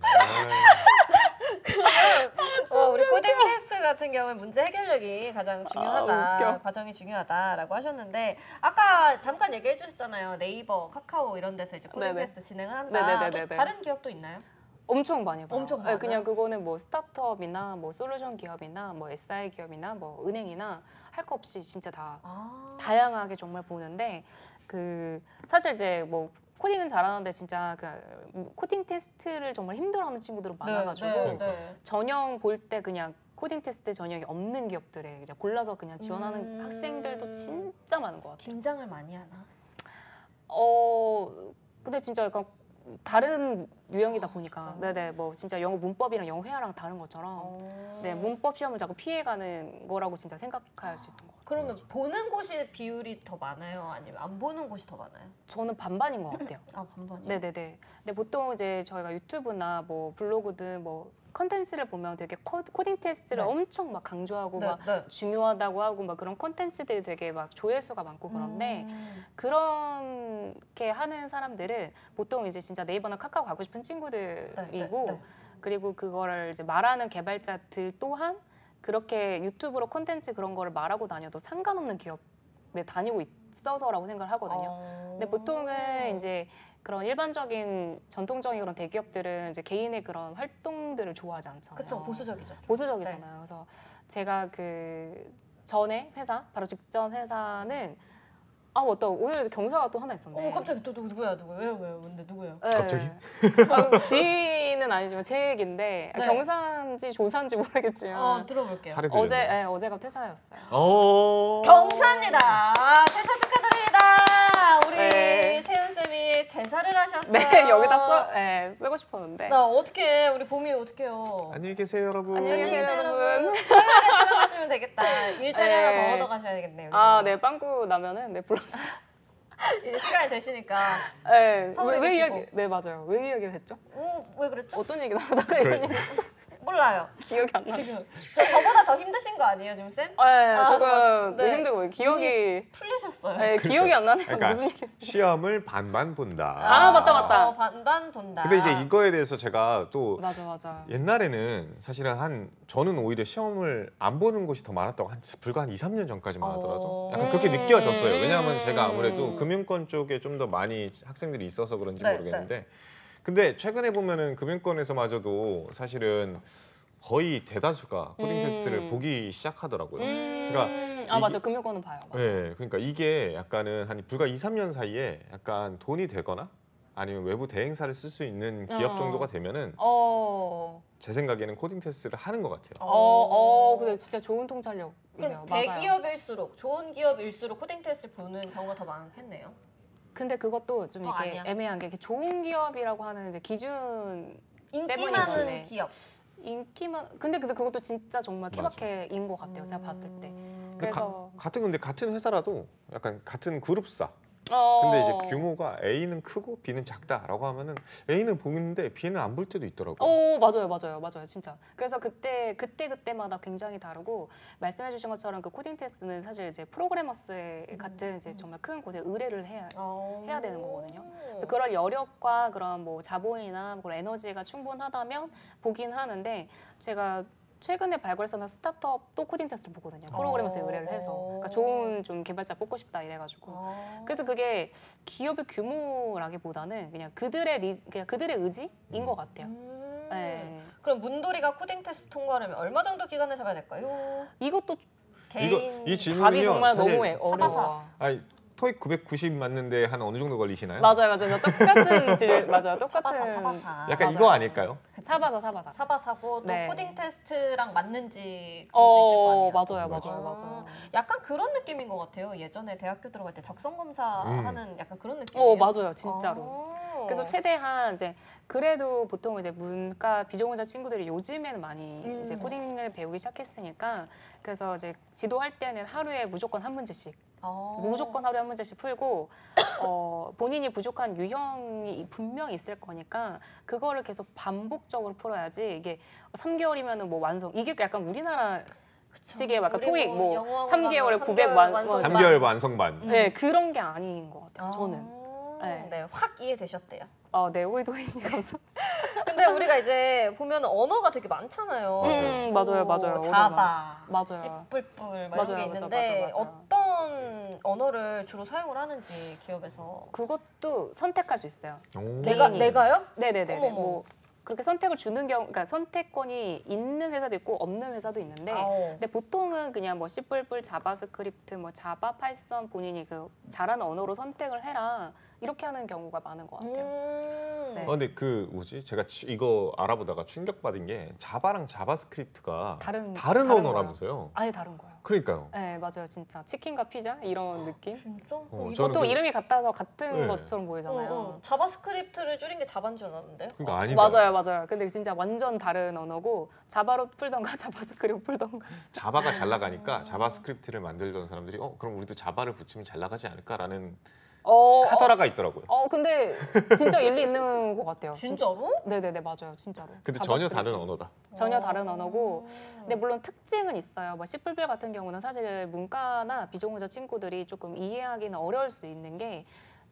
우리 코딩 테스트 같은 경우에 문제 해결력이 가장 중요하다, 웃겨. 과정이 중요하다라고 하셨는데 아까 잠깐 얘기해 주셨잖아요. 네이버, 카카오 이런 데서 이제 코딩 네네. 테스트 진행을 한다. 네네네네. 또 다른 기업도 있나요? 엄청 많이 봐요. 엄청 네, 많아요? 그냥 그거는 뭐 스타트업이나 뭐 솔루션 기업이나 뭐 SI 기업이나 뭐 은행이나 할 거 없이 진짜 다 다양하게 정말 보는데 사실 이제 뭐 코딩은 잘하는데 진짜 코딩 테스트를 정말 힘들어하는 친구들은 많아가지고 전형 볼 때 그냥 코딩 테스트 전형이 없는 기업들에 이제 골라서 그냥 지원하는 학생들도 진짜 많은 것 같아요. 긴장을 많이 하나? 근데 진짜 약간 다른 유형이다 보니까 진짜요? 네네 뭐 진짜 영어 문법이랑 영어 회화랑 다른 것처럼 네 문법 시험을 자꾸 피해가는 거라고 진짜 생각할 수 있던 것 같아요. 그러면 보는 곳이 비율이 더 많아요? 아니면 안 보는 곳이 더 많아요? 저는 반반인 것 같아요. 아, 반반이요? 네네네. 근데 보통 이제 저희가 유튜브나 뭐 블로그든 뭐 컨텐츠를 보면 되게 코딩 테스트를 네. 엄청 막 강조하고 네, 막 네. 중요하다고 하고 막 그런 컨텐츠들이 되게 막 조회수가 많고 그런데 그렇게 하는 사람들은 보통 이제 진짜 네이버나 카카오 가고 싶은 친구들이고 네, 네. 그리고 그거를 이제 말하는 개발자들 또한 그렇게 유튜브로 콘텐츠 그런 거를 말하고 다녀도 상관없는 기업에 다니고 있어서라고 생각을 하거든요. 근데 보통은 이제 그런 일반적인 전통적인 그런 대기업들은 이제 개인의 그런 활동들을 좋아하지 않잖아요. 그쵸, 보수적이죠. 보수적이잖아요. 그래서 제가 그 전에 회사, 바로 직전 회사는 맞다. 오늘 경사가 또 하나 있었네. 어머, 갑자기 또 누구야? 왜요? 뭔데? 누구예요? 네. 갑자기? 지인은 아니지만 제 얘기인데 네. 경사인지 조사인지 모르겠지만 들어볼게요. 사례 어제가 퇴사였어요. 경사입니다. 퇴사 축하드립니다. 우리 네. 세훈쌤이 퇴사를 하셨어요. 네, 여기다 쓰고 싶었는데. 나 어떡해. 우리 봄이 어떡해요. 안녕히 계세요, 여러분. 안녕히 계세요, 여러분. 화요일에 출연하시면 되겠다. 일자리 네. 하나 더 얻어 가셔야 되겠네요. 네, 빵꾸 나면은 불러주세요. 이제 시간이 되시니까. 네, 서울에 왜 계시고. 이야기? 네, 맞아요. 왜 이 얘기를 했죠? 왜 그랬죠? 어떤 얘기 나오다가 이런 얘기 몰라요. 기억이 안 나요. 지금 저보다 더 힘드신 거 아니에요, 지금 쌤? 네, 조금 네. 힘들고 기억이 풀리셨어요. 네, 기억이 안 나네요. 그러니까 무슨 얘기? 시험을 반반 본다. 맞다. 반반 본다. 근데 이제 이거에 대해서 제가 또 맞아. 옛날에는 사실은 저는 오히려 시험을 안 보는 곳이 더 많았다고 불과 한 2, 3년 전까지만 하더라도 약간 그렇게 느껴졌어요. 왜냐하면 제가 아무래도 금융권 쪽에 좀 더 많이 학생들이 있어서 그런지 네, 모르겠는데 근데 최근에 보면은 금융권에서마저도 사실은 거의 대다수가 코딩 테스트를 보기 시작하더라고요. 그러니까 맞아. 금융권은 봐요. 맞아. 네, 그러니까 이게 약간은 한 불과 2, 3년 사이에 약간 돈이 되거나 아니면 외부 대행사를 쓸 수 있는 기업 정도가 되면은 제 생각에는 코딩 테스트를 하는 것 같아요. 근데 진짜 좋은 통찰력이세요. 그럼 맞아요. 대기업일수록 좋은 기업일수록 코딩 테스트 보는 경우가 더 많겠네요. 근데 그것도 좀 이렇게 아니야? 애매한 게 이렇게 좋은 기업이라고 하는 이제 기준 인기 때문이지. 많은 네. 기업. 인기만 근데 그것도 진짜 정말 케바케인 것 같아요. 제가 봤을 때. 근데 그래서 같은 회사라도 약간 같은 그룹사. 어. 근데 이제 규모가 A는 크고 B는 작다라고 하면은 A는 보이는데 B는 안 볼 때도 있더라고요. 맞아요, 진짜. 그래서 그때마다 굉장히 다르고 말씀해주신 것처럼 그 코딩 테스트는 사실 이제 프로그래머스 같은 이제 정말 큰 곳에 의뢰를 해야 되는 거거든요. 그래서 그럴 여력과 그런 뭐 자본이나 그런 에너지가 충분하다면 보긴 하는데 제가 최근에 발굴했었던 스타트업도 코딩 테스트를 보거든요. 프로그래머스에 의뢰를 해서 그러니까 좋은 좀 개발자 뽑고 싶다 이래가지고 그래서 그게 기업의 규모라기보다는 그냥 그들의 의지인 것 같아요. 네. 그럼 문돌이가 코딩 테스트 통과하려면 얼마 정도 기간을 잡아야 될까요? 이것도 개인 이 답이 질문이요. 정말 사실 너무 어려워. 아니, 토익 990 맞는데 한 어느 정도 걸리시나요? 맞아요. 똑같은 맞아요. 똑같은 사바사. 약간 맞아요. 이거 아닐까요? 사바사. 사바사고 또 네. 코딩 테스트랑 맞는지 그것도 있을 거 아니에요. 맞아요. 약간 그런 느낌인 것 같아요. 예전에 대학교 들어갈 때 적성 검사하는 약간 그런 느낌이에요. 맞아요. 진짜로. 그래서 최대한 이제 그래도 보통 이제 문과 비전공자 친구들이 요즘에는 많이 이제 코딩을 배우기 시작했으니까 그래서 이제 지도할 때는 하루에 무조건 한 문제씩 무조건 하루에 한 문제씩 풀고 본인이 부족한 유형이 분명히 있을 거니까 그거를 계속 반복적으로 풀어야지 이게 3개월이면은 뭐 완성 이게 약간 우리나라 식의 약간 토익 뭐 3개월에 900 완성 3개월 완성반. 네 그런 게 아닌 것 같아요. 저는. 네, 확 이해되셨대요. 네, 오이도이 감사. 근데 우리가 이제 보면 언어가 되게 많잖아요. 맞아요. 자바, 맞아요. 씨뿔뿔 이런 게 있는데 맞아. 어떤 언어를 주로 사용을 하는지 기업에서 그것도 선택할 수 있어요. 내가요? 네네네. 어머머. 뭐 그렇게 선택을 주는 경우, 그러니까 선택권이 있는 회사도 있고 없는 회사도 있는데, 근데 보통은 그냥 뭐 C++, 자바스크립트, 뭐 자바, 파이썬 본인이 그 잘하는 언어로 선택을 해라. 이렇게 하는 경우가 많은 것 같아요. 네. 근데 그 뭐지? 제가 이거 알아보다가 충격받은 게 자바랑 자바스크립트가 다른 언어라면서요? 아예 다른 거예요. 그러니까요. 네, 맞아요. 진짜 치킨과 피자 이런 느낌. 진짜? 보통 이름이 같아서 같은 네. 것처럼 보이잖아요. 자바스크립트를 줄인 게 자바인 줄 알았는데요. 그러니까 아니다. 맞아요. 근데 진짜 완전 다른 언어고 자바로 풀던가 자바스크립트 풀던가. 자바가 잘 나가니까 자바스크립트를 만들던 사람들이 그럼 우리도 자바를 붙이면 잘 나가지 않을까라는 카더라가 있더라고요. 근데 진짜 일리 있는 것 같아요. 진짜로? 네네네, 맞아요. 진짜로. 근데 전혀 다른 언어다. 전혀 다른 언어고. 근데 물론 특징은 있어요. 뭐 C++ 같은 경우는 사실 문과나 비전공자 친구들이 조금 이해하기는 어려울 수 있는 게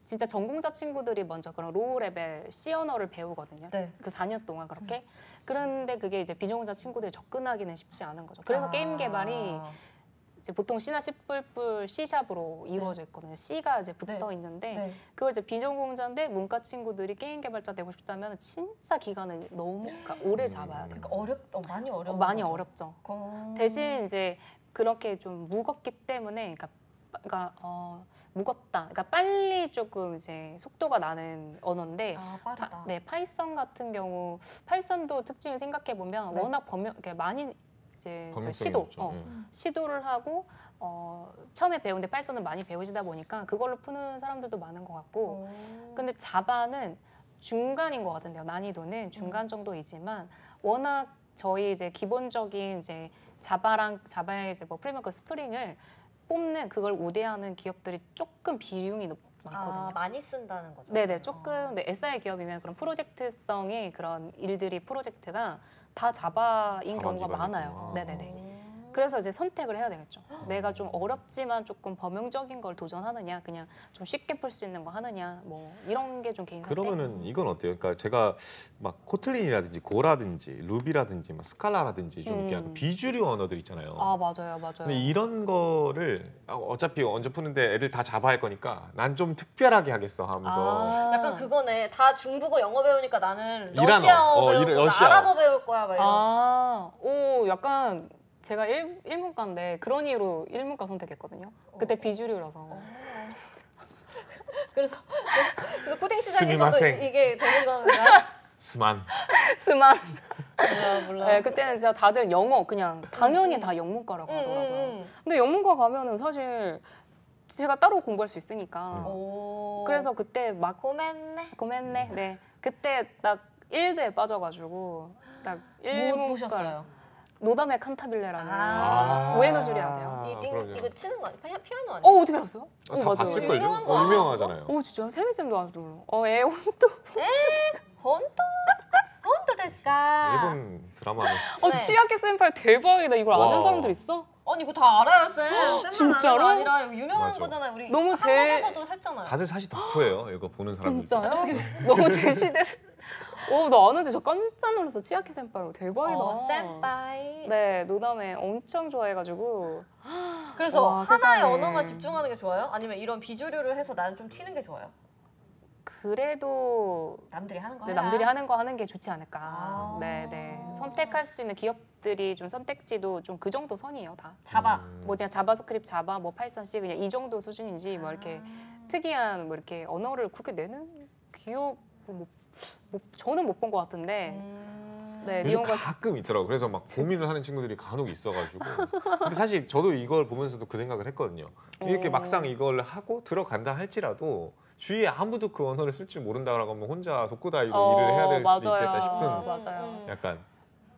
진짜 전공자 친구들이 먼저 그런 로우 레벨 C 언어를 배우거든요. 네. 그 4년 동안 그렇게. 그런데 그게 이제 비전공자 친구들이 접근하기는 쉽지 않은 거죠. 그래서 게임 개발이 이제 보통 C나 C++, C샵으로 이루어져 있거든요. C가 이제 붙어 있는데 그걸 이제 비전공자인데 문과 친구들이 게임 개발자 되고 싶다면 진짜 기간을 너무 오래 잡아야 돼요. 그러니까 많이 어려워. 많이 어렵죠. 대신 이제 그렇게 좀 무겁기 때문에 무겁다. 그러니까 빨리 조금 이제 속도가 나는 언어인데 빠르다. 파이썬 같은 경우 파이썬도 특징을 생각해 보면 워낙 많이 이제 시도를 하고 처음에 배우는데 파이썬은 많이 배우시다 보니까 그걸로 푸는 사람들도 많은 것 같고 근데 자바는 중간인 것 같은데요. 난이도는 중간 정도이지만 워낙 저희 이제 기본적인 이제 자바의 이제 뭐 프레임워크 스프링을 뽑는 그걸 우대하는 기업들이 조금 비중이 많거든요. 많이 쓴다는 거죠. 네네, 조금 근데 SI 기업이면 그런 프로젝트성의 그런 프로젝트가 다 자바인 경우가 많아요. 네네네. 그래서 이제 선택을 해야 되겠죠. 내가 좀 어렵지만 조금 범용적인 걸 도전하느냐, 그냥 좀 쉽게 풀 수 있는 거 하느냐, 뭐 이런 게 좀 개인 선택. 그러면은 이건 어때요? 그러니까 제가 막 코틀린이라든지 고라든지 루비라든지 막 스칼라라든지 좀 이렇게 약간 비주류 언어들 있잖아요. 맞아요. 근데 이런 거를 어차피 언제 푸는데 애들 다 자바할 거니까 난 좀 특별하게 하겠어 하면서 약간 그거네. 다 중국어 영어 배우니까 나는 이란어, 러시아어 배우고 러시아어. 아랍어 배울 거야 막 이런. 약간 제가 일문과인데 그런 이유로 일문과 선택했거든요. 그때 비주류라서. 그래서 코딩 시장에서도 스미마셍. 이게 되는 건가요? 스만. 몰라. 네, 그때는 진짜 다들 영어 그냥 당연히 다 영문과라고 하더라고요. 근데 영문과 가면은 사실 제가 따로 공부할 수 있으니까. 그래서 그때 막 고맨네. 네, 그때 딱 1대에 빠져가지고 딱 뭐 1문과. 보셨어요? 노담의 칸타빌레라는 우에노 줄이 아세요? 이거 치는 거 아니야? 피아노 아니야? 어떻게 알았어요? 다 맞아요. 봤을걸요? 유명한 거 유명하잖아요. 진짜 세미쌤도 아직도 몰라. 에온또. 혼또 데스까? 일본 드라마 하면 네. 치아키 센파이 대박이다. 이걸 와. 아는 사람들 있어? 아니 이거 다 알아요 쌤. 쌤만 진짜로? 아는 거 아니라 이거 유명한 맞아. 거잖아요. 우리 너무 한국에서도 했잖아요. 다들 사실 덕후예요. 이거 보는 사람들. 진짜요? 너무 제시대. 나 아는지 저 깜짝 놀랐어. 치아키 센파이 대박이다. 센파이. 네, 노담에 엄청 좋아해가지고. 그래서 와, 하나의 세상에. 언어만 집중하는 게 좋아요? 아니면 이런 비주류를 해서 나는 좀 튀는 게 좋아요? 그래도 남들이 하는 거 네, 해라. 남들이 하는 거 하는 게 좋지 않을까. 네. 선택할 수 있는 기업들이 좀 선택지도 좀 그 정도 선이에요, 다. 자바. 뭐 그냥 자바스크립트, 자바, 뭐 파이썬 C 그냥 이 정도 수준이지 뭐 이렇게 특이한 뭐 이렇게 언어를 그렇게 내는 기업 저는 못 본 것 같은데. 네, 요즘 니온과 가끔 있더라고. 그래서 막 고민을 하는 친구들이 간혹 있어가지고. 근데 사실 저도 이걸 보면서도 그 생각을 했거든요. 이렇게 막상 이걸 하고 들어간다 할지라도 주위에 아무도 그 언어를 쓸 줄 모른다라고 하면 혼자 독고다이로 일을 해야 될 수도 있겠다 싶은 맞아요. 약간.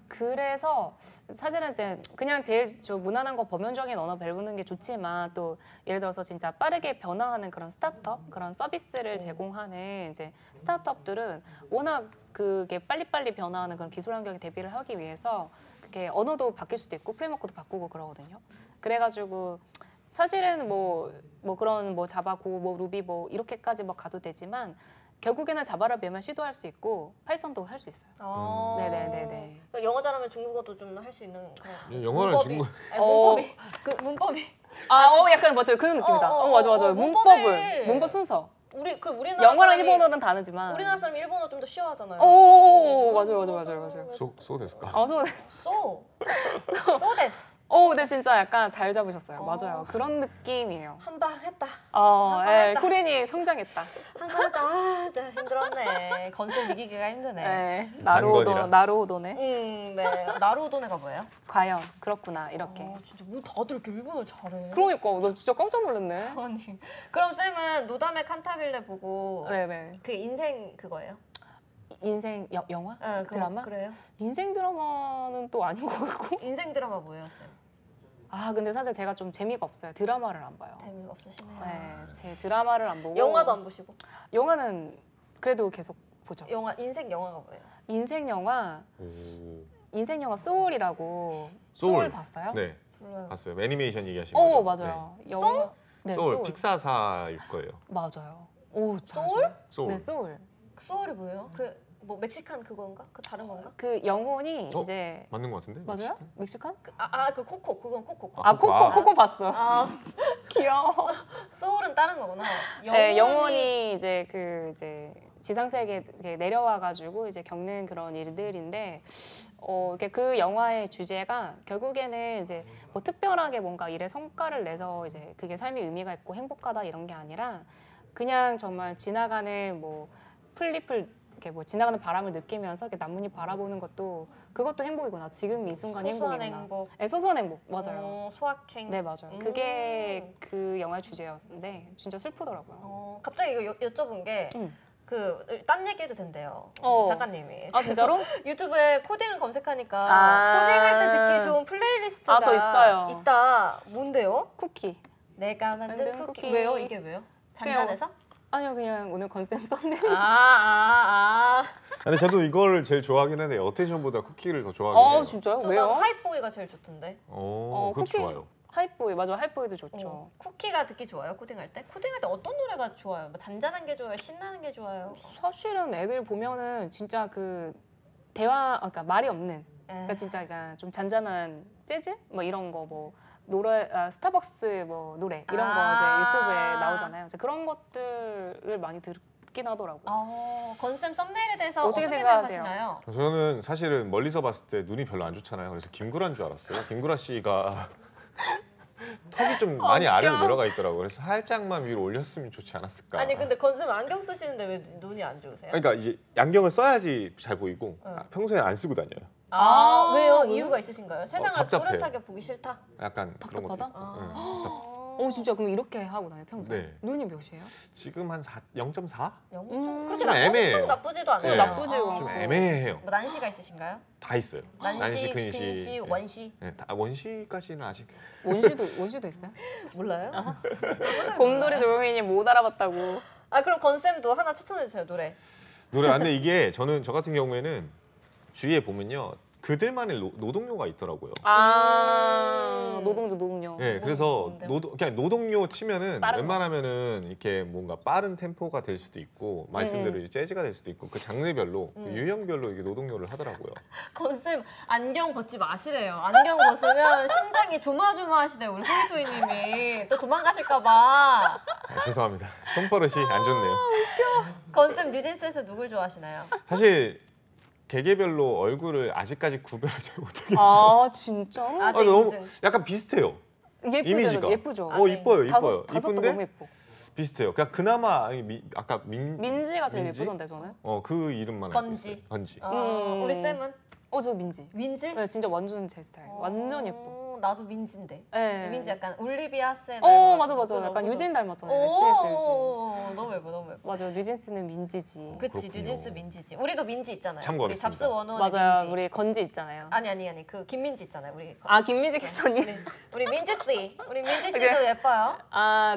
그래서 사실은 이제 그냥 제일 무난한 거 범용적인 언어 배우는 게 좋지만 또 예를 들어서 진짜 빠르게 변화하는 그런 스타트업, 그런 서비스를 제공하는 이제 스타트업들은 워낙 그게 빨리빨리 변화하는 그런 기술 환경에 대비를 하기 위해서 그게 언어도 바뀔 수도 있고 프레임워크도 바꾸고 그러거든요. 그래가지고 사실은 뭐 그런 뭐 자바고 뭐 루비 뭐 이렇게까지 뭐 가도 되지만 결국에는 자바를 배우면 시도할 수 있고 파이썬도 할 수 있어요. 네네네네. 그러니까 영어 잘하면 중국어도 좀 할 수 있는 그런 영어는 문법이. 중국. 아니, 문법이 그 문법이 약간 맞아요. 그런 느낌이다. 맞아. 문법 순서. 우리나라 영어랑 사람이, 일본어는 다르지만. 우리나라 사람 일본어 좀 더 쉬워하잖아요. 맞아요. 소 됐을까? 소 소 데스. 네, 진짜 약간 잘 잡으셨어요. 맞아요. 그런 느낌이에요. 한 방 했다. 예, 했다. 코린이 성장했다. 한 방 했다. 아, 진짜 힘들었네. 건슬 이기기가 힘드네. 네, 단건이라. 나루오도네. 네. 나루오도네가 뭐예요? 과연 그렇구나 이렇게. 진짜 뭐 다들 이렇게 일본어 잘해. 그러니까 나 진짜 깜짝 놀랐네. 아니. 그럼 쌤은 노다메 칸타빌레 보고 네네. 그 인생 그거예요? 인생 영화? 네, 드라마? 그래요? 인생 드라마는 또 아닌 것 같고. 인생 드라마 뭐예요, 쌤? 근데 사실 제가 좀 재미가 없어요. 드라마를 안 봐요. 재미가 없으시네요. 네, 제 드라마를 안 보고. 영화도 안 보시고? 영화는 그래도 계속 보죠. 영화 인생 영화가 뭐예요? 인생 영화 오. 소울이라고. 소울. 봤어요? 네, 몰라요. 봤어요. 애니메이션 얘기하시는 거죠? 맞아요. 영화. 네, 소울 픽사사일 거예요. 맞아요. 오, 소울? 소울. 네, 소울. 소울이 뭐예요? 그 뭐 멕시칸 그건가? 그 다른 건가? 그 영혼이 어? 이제 맞는 것 같은데? 맞아요? 멕시칸? 그 코코 그건 코코. 코코 봤어. 아 귀여워. 소울은 다른 거구나. 네, 영혼이 이제 이제 지상 세계에 내려와 가지고 이제 겪는 그런 일들인데 이게 그 영화의 주제가 결국에는 이제 뭐 특별하게 뭔가 일에 성과를 내서 이제 그게 삶의 의미가 있고 행복하다 이런 게 아니라 그냥 정말 지나가는 뭐 풀잎을 이렇게 뭐 지나가는 바람을 느끼면서 이렇게 나뭇잎 바라보는 것도 그것도 행복이구나. 지금 이 순간이 소소한 행복이구나. 행복. 네, 소소한 행복. 맞아요. 소확행. 네, 맞아요. 그게 그 영화의 주제였는데 진짜 슬프더라고요. 갑자기 이거 여쭤본 게 음. 그 딴 얘기해도 된대요. 작가님이. 진짜로? 유튜브에 코딩을 검색하니까 아. 코딩할 때 듣기 좋은 플레이리스트가 저 있어요. 있다. 뭔데요? 쿠키. 내가 만든 만든 쿠키. 쿠키. 왜요? 이게 왜요? 잔잔해서? 아니요, 그냥 오늘 건쌤 썸네일. 근데 저도 이걸 제일 좋아하긴 하는데 어텐션보다 쿠키를 더 좋아하긴 해요. 진짜요? 저 왜요? 난 하이보이가 제일 좋던데. 그거 쿠키. 좋아요. 하이보이, 맞아. 하이보이도 좋죠. 쿠키가 듣기 좋아요? 코딩할 때? 코딩할 때 어떤 노래가 좋아요? 뭐 잔잔한 게 좋아요? 신나는 게 좋아요? 사실은 애들 보면은 진짜 그 그러니까 말이 없는, 그러니까 진짜 그러니까 좀 잔잔한 재즈 뭐 이런 거 뭐 노래, 스타벅스 뭐 노래 이런 거 이제 유튜브에 나오잖아요. 이제 그런 것들을 많이 듣긴 하더라고요. 건쌤 썸네일에 대해서 어떻게 어떻게 생각하세요? 생각하시나요? 저는 사실은 멀리서 봤을 때 눈이 별로 안 좋잖아요. 그래서 김구라인 줄 알았어요. 김구라 씨가 턱이 좀 많이 아래로 내려가 있더라고요. 그래서 살짝만 위로 올렸으면 좋지 않았을까. 아니 근데 건쌤 안경 쓰시는데 왜 눈이 안 좋으세요? 그러니까 이제 안경을 써야지 잘 보이고 평소에 안 쓰고 다녀요. 왜요? 왜요? 이유가 있으신가요? 세상을 답답해요. 또렷하게 보기 싫다? 약간 그런 것도 답답하다? 있고. 진짜 그럼 이렇게 하고 다녀요 평소에? 네. 눈이 몇이에요? 지금 한 0.4? 그렇게 좀 애매해요. 엄청 나쁘지도 않아요. 네. 나쁘지도 좀 않고. 애매해요. 뭐 난시가 있으신가요? 다 있어요. 난시, 근시, 근시, 네. 원시 네, 다 원시까지는 아직. 원시도 있어요? 몰라요? 곰돌이 돌멩이 못 알아봤다고. 그럼 건쌤도 하나 추천해 주세요 노래. 노래 근데 이게 저 같은 경우에는 주위에 보면요 그들만의 노동요가 있더라고요. 노동요. 네, 그래서 뭔데요? 그냥 노동요 치면은 빠른 거. 웬만하면은 이렇게 뭔가 빠른 템포가 될 수도 있고 말씀대로 이제 재즈가 될 수도 있고 그 장르별로 그 유형별로 이게 노동요를 하더라고요. 건쌤 안경 벗지 마시래요. 안경 벗으면 심장이 조마조마하시대요 우리 호이토이님이 또 도망가실까봐. 죄송합니다. 손버릇이 안 좋네요. 건쌤 뉴진스에서 누굴 좋아하시나요? 사실 개개별로 얼굴을 아직까지 구별을 잘 못하겠어요. 진짜? 아직 너무 인증. 약간 비슷해요. 이미지가. 예쁘죠. 이뻐요. 다섯도 이쁜데 너무 예뻐. 비슷해요. 그냥 그나마 아까 민지가 제일 민지? 예쁘던데 저는. 그 이름만 건지. 알고 있어요. 건지. 우리 쌤은? 저 민지. 민지? 네, 진짜 완전 제 스타일. 완전 예뻐. 나도 민지인데. 네. 민지 약간 올리비아 센. 맞아. 약간 유진 닮았잖아요. SS 유진. 너무 예뻐. 맞아, 뉴진스는 민지지. 그치, 그렇군요. 뉴진스 민지지. 우리도 민지 있잖아요. 우리 참고하겠습니다. 잡스 원원의 맞아요, 민지. 우리 건지 있잖아요. 아니 그 김민지 있잖아요. 우리 김미지 기사님. 우리 민지 씨, 우리 민지 씨도 예뻐요.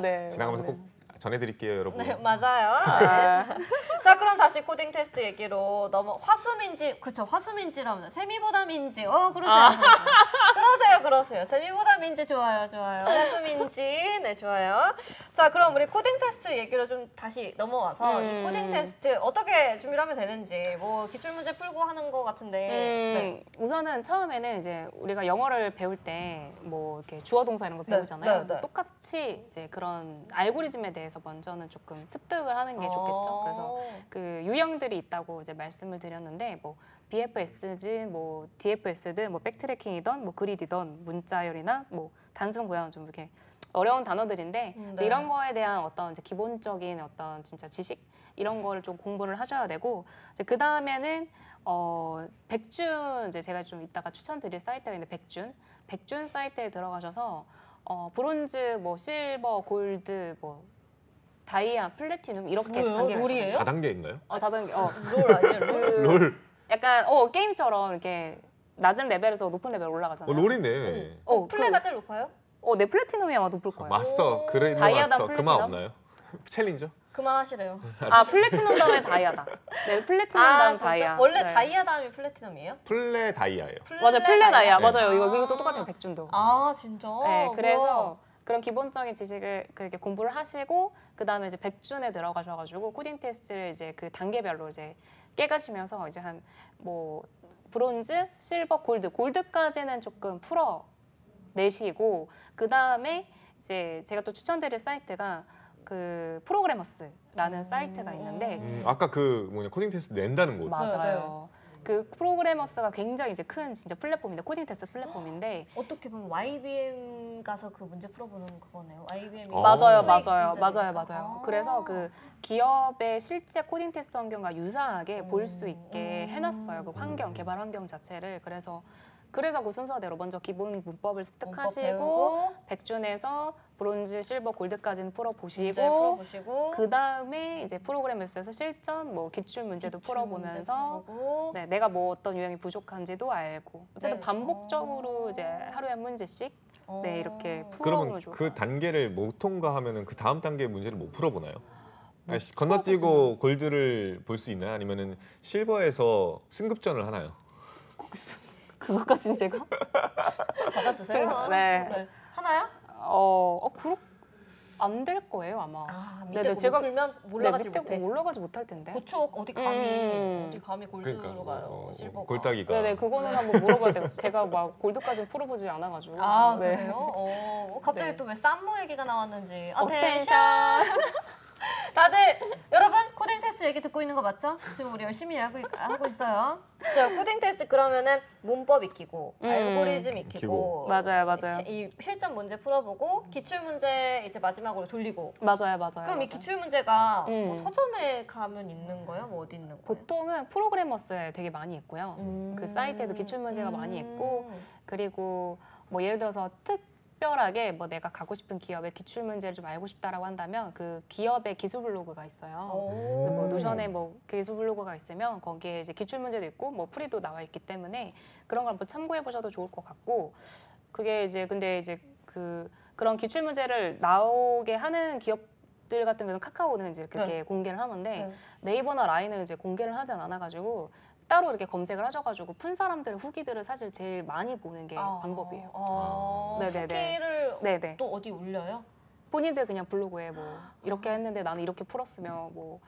네. 지나가면서 꼭 전해드릴게요, 여러분. 네, 맞아요. 네. 자, 그럼 다시 코딩 테스트 얘기로 화수민지, 그쵸, 화수민지라면 세미보다 민지. 그러세요. 세미보다 민지 좋아요. 화수민지, 네, 좋아요. 자, 그럼 우리 코딩 테스트 얘기로 좀 다시 넘어와서 이 코딩 테스트 어떻게 준비를 하면 되는지, 뭐 기출 문제 풀고 하는 거 같은데. 네. 우선은 처음에는 이제 우리가 영어를 배울 때 뭐 이렇게 주어 동사 이런 거 배우잖아요. 네. 똑같이 이제 그런 알고리즘에 대해서 대해서 먼저는 조금 습득을 하는 게 좋겠죠. 그래서 그 유형들이 있다고 이제 말씀을 드렸는데 뭐 BFS든 뭐 DFS든 뭐 백트래킹이든 뭐 그리드든 문자열이나 뭐 단순 고양 좀 이렇게 어려운 단어들인데 이제 이런 거에 대한 어떤 이제 기본적인 어떤 진짜 지식 이런 거를 좀 공부를 하셔야 되고 이제 그 다음에는 백준 이제 제가 좀 이따가 추천드릴 사이트가 있는데 백준 사이트에 들어가셔서 브론즈, 뭐 실버, 골드, 뭐 다이아, 플래티눔 이렇게 뭐예요? 단계가 롤이에요? 있거든요. 다단계인가요? 다단계. 롤 아니에요? 롤? 롤. 약간 게임처럼 이렇게 낮은 레벨에서 높은 레벨 올라가잖아요. 롤이네. 플레이가 제일 높아요? 네 플래티넘이 아마 높을 거예요. 마스터, 그레이드 다이아다, 마스터 그만 플래티넘? 없나요? 챌린저? 그만하시래요. 플래티넘 다음에 다이아다. 네, 플래티넘 다음 진짜? 다이아. 원래 네. 다이아 다음이 플래티넘이에요? 플레 다이아예요. 맞아요, 플레 다이아. 네. 맞아요. 이것도 똑같아요, 백준도. 진짜? 네, 그래서 뭐야. 그런 기본적인 지식을 그렇게 공부를 하시고 그 다음에 이제 백준에 들어가셔가지고 코딩 테스트를 이제 그 단계별로 이제 깨가시면서 이제 한 뭐 브론즈, 실버, 골드까지는 조금 풀어 내시고 그 다음에 이제 제가 또 추천드릴 사이트가 그 프로그래머스라는 사이트가 있는데 아까 그 코딩 테스트 낸다는 곳. 맞아요. 그 프로그래머스가 굉장히 이제 큰 진짜 플랫폼인데 코딩 테스트 플랫폼인데 어떻게 보면 YBM 가서 그 문제 풀어보는 그거네요. YBM이 맞아요. 그래서 그 기업의 실제 코딩 테스트 환경과 유사하게 볼 수 있게 해놨어요. 그 환경, 개발 환경 자체를. 그래서 그 순서대로 먼저 기본 문법을 습득하시고 백준에서 브론즈, 실버, 골드까지는 풀어보시고 그 다음에 이제 프로그래머스에서 실전, 뭐 기출 문제도 풀어보면서 네, 내가 뭐 어떤 유형이 부족한지도 알고 어쨌든 네. 반복적으로 이제 하루에 한 문제씩 네 이렇게 풀어보면 그러면 좋을 것 그 같아요. 단계를 못 통과하면은 그 다음 단계 문제를 못 풀어보나요? 아니, 건너뛰고 골드를 볼 수 있나요? 아니면은 실버에서 승급전을 하나요? 그것까진 제가 받아주세요. 네. 하나요? 안 될 거예요 아마. 밑에 네네, 제가 풀면 올라가지 밑에 못해. 올라가지 못할 텐데. 고촉 어디 감히 골드로 그러니까 가요. 실버가. 골따기가. 네네 그거는 한번 물어봐야 돼요. 제가 막 골드까지는 풀어보지 않아가지고. 네. 그래요? 갑자기 네. 또 왜 쌈무 얘기가 나왔는지. 어텐션. 다들 여러분 코딩 테스트 얘기 듣고 있는 거 맞죠? 지금 우리 열심히 하고 있어요. 자, 코딩 테스트 그러면은 문법 익히고 알고리즘 익히고 맞아요. 이 실전 문제 풀어보고 기출 문제 이제 마지막으로 돌리고. 맞아요. 그럼 이 기출 문제가 뭐 음. 서점에 가면 있는 거예요? 뭐 어디 있는 거예요? 보통은 프로그래머스에 되게 많이 있고요. 그 사이트에도 기출 문제가 많이 있고 그리고 뭐 예를 들어서 특별하게 뭐 내가 가고 싶은 기업의 기출 문제를 좀 알고 싶다라고 한다면 그 기업의 기술 블로그가 있어요. 그래서 뭐 노션에 뭐 기술 블로그가 있으면 거기에 이제 기출 문제도 있고 뭐 풀이도 나와 있기 때문에 그런 걸 한번 참고해 보셔도 좋을 것 같고 그게 이제 근데 이제 그런 기출 문제를 나오게 하는 기업들 같은 경우는 카카오는 이제 그렇게 공개를 하는데 네이버나 라인은 이제 공개를 하진 않아가지고 따로 이렇게 검색을 하셔가지고 푼 사람들의 후기들을 사실 제일 많이 보는 게 방법이에요. 네네네. 후기를 네네. 또 어디 올려요? 본인들 그냥 블로그에 뭐 이렇게 했는데 나는 이렇게 풀었으면 뭐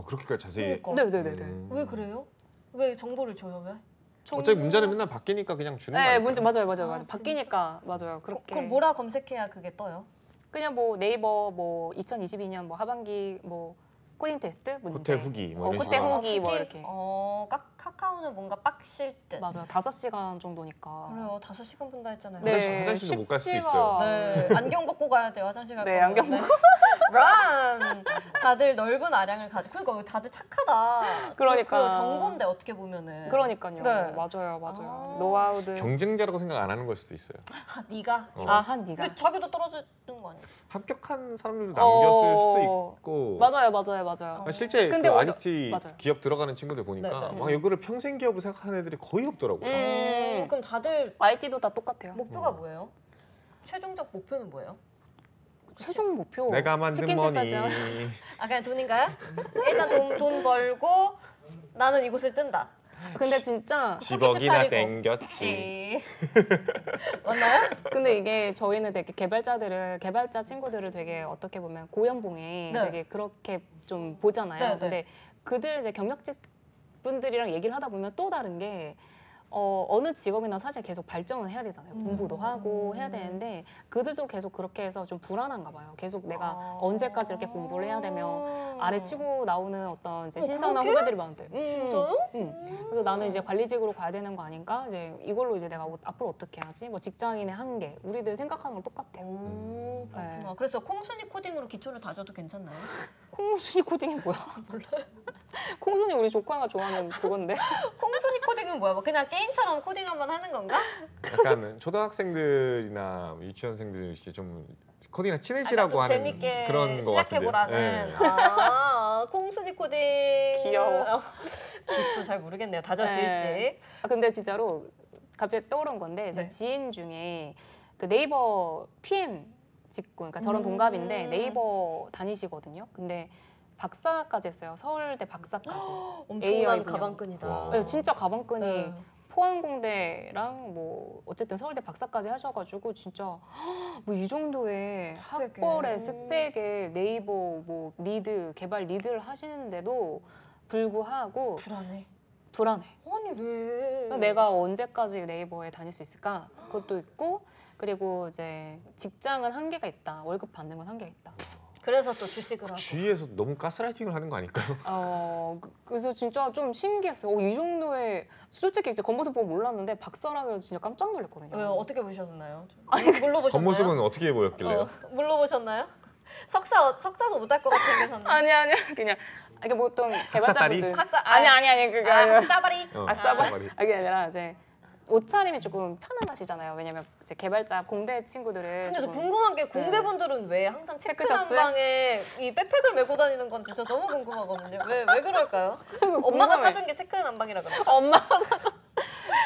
그렇게까지 자세히. 그러니까. 네네네. 왜 그래요? 왜 정보를 줘요? 왜? 어차피 문제는 맨날 바뀌니까 그냥 주는 거예요. 네, 문제 맞아요. 진짜? 바뀌니까 맞아요. 그렇게. 그럼 뭐라 검색해야 그게 떠요? 그냥 뭐 네이버 뭐 2022년 뭐 하반기 뭐 코딩 테스트 문제. 그때 후기 뭐 이런 그때 식으로. 후기 뭐 이렇게. 카카오는 뭔가 빡실 듯. 맞아요. 5시간 정도니까. 그래요. 5시간 본다 했잖아요. 네. 화장실도 못 갈 수도 쉽지가 있어요. 네, 안경 벗고 가야 돼요. 화장실 갈 네, 거면. 안경 네. 란! 다들 넓은 아량을 그러니까 다들 착하다. 그러니까. 그 정보인데 어떻게 보면은. 그러니까요. 네. 맞아요. 노하우들. 경쟁자라고 생각 안 하는 걸 수도 있어요. 네가. 한 네가. 근데 자기도 떨어지는 거 아니야? 합격한 사람들도 남겼을 수도 있고. 맞아요. 실제 근데 그 오히려- IT 맞아요. 기업 들어가는 친구들 보니까 네. 막 이거를 평생 기업으로 생각하는 애들이 거의 없더라고요. 그럼 다들 IT도 다 똑같아요. 목표가 뭐예요? 최종적 목표는 뭐예요? 최종 목표. 내가 만든 치킨집 머니. 사자. 그냥 돈인가요? 일단 돈 벌고 나는 이곳을 뜬다. 근데 진짜 10억이나 차리고. 땡겼지. 맞나요? 근데 이게 저희는 되게 개발자 친구들을 되게 어떻게 보면 고연봉에 네. 되게 그렇게 좀 보잖아요. 네, 네. 근데 그들 이제 경력직 분들이랑 얘기를 하다 보면 또 다른 게 어느 직업이나 사실 계속 발전을 해야 되잖아요. 공부도 하고 해야 되는데 그들도 계속 그렇게 해서 좀 불안한가 봐요. 계속 내가 언제까지 이렇게 공부를 해야 되며 아래 치고 나오는 어떤 이제 신선한 그렇게? 후배들이 많은데. 진짜요? 그래서 나는 이제 관리직으로 가야 되는 거 아닌가? 이제 이걸로 이제 내가 앞으로 어떻게 하지? 뭐 직장인의 한계, 우리들 생각하는 건 똑같아요. 그렇구나. 네. 그래서 콩순이 코딩으로 기초를 다져도 괜찮나요? 콩순이 코딩이 뭐야? 몰라요. 콩순이 우리 조카가 좋아하는 그건데. 콩순이 코딩은 뭐야? 뭐 그냥 게임처럼 코딩 한번 하는 건가? 약간 초등학생들이나 유치원생들 이렇게 좀 코딩이랑 친해지라고 좀 하는 재밌게 그런 거 같은데요. 시작해보라는. 네. 아, 콩순이 코딩. 귀여워. 기초 잘 모르겠네요. 다져질지. 네. 근데 진짜로 갑자기 떠오른 건데 제 네. 지인 중에 그 네이버 PM 직군, 그러니까 저랑 동갑인데 네이버 다니시거든요. 근데 박사까지 했어요. 서울대 박사까지. 엄청난 AI 분야. 가방끈이다. 와. 네, 진짜 가방끈이 네. 포항공대랑 뭐 어쨌든 서울대 박사까지 하셔가지고 진짜 뭐 이 정도의 스펙에. 학벌의 스펙에 네이버 뭐 리드 개발 리드를 하시는데도 불구하고 불안해. 불안해. 아니 왜? 내가 언제까지 네이버에 다닐 수 있을까? 그것도 있고 그리고 이제 직장은 한계가 있다. 월급 받는 건 한계가 있다. 그래서 또 주식을 하고. 주위에서 너무 가스라이팅을 하는 거 아닐까요? 그래서 진짜 좀 신기했어요. 이 정도의 솔직히 이제 겉모습 보고 몰랐는데 박사라 그래서 진짜 깜짝 놀랐거든요. 왜요? 어떻게 보셨나요? 물러보셨나요? 겉모습은 어떻게 보였길래요? 물러보셨나요? 석사도 못할 것 같은 게 셨나 아니야 그냥 이게 보통 개발자분들 학사 아니 그게 아니라 학사바리. 아싸바리 그게 아니라 이제 옷차림이 조금 편안하시잖아요. 왜냐면 이제 개발자 공대 친구들은 근데 저 조금 궁금한 게 공대분들은 왜 항상 체크 체크셔츠? 남방에 이 백팩을 메고 다니는 건 진짜 너무 궁금하거든요. 왜 그럴까요? 엄마가 궁금해. 사준 게 체크 남방이라 그래요. 엄마가 사줘.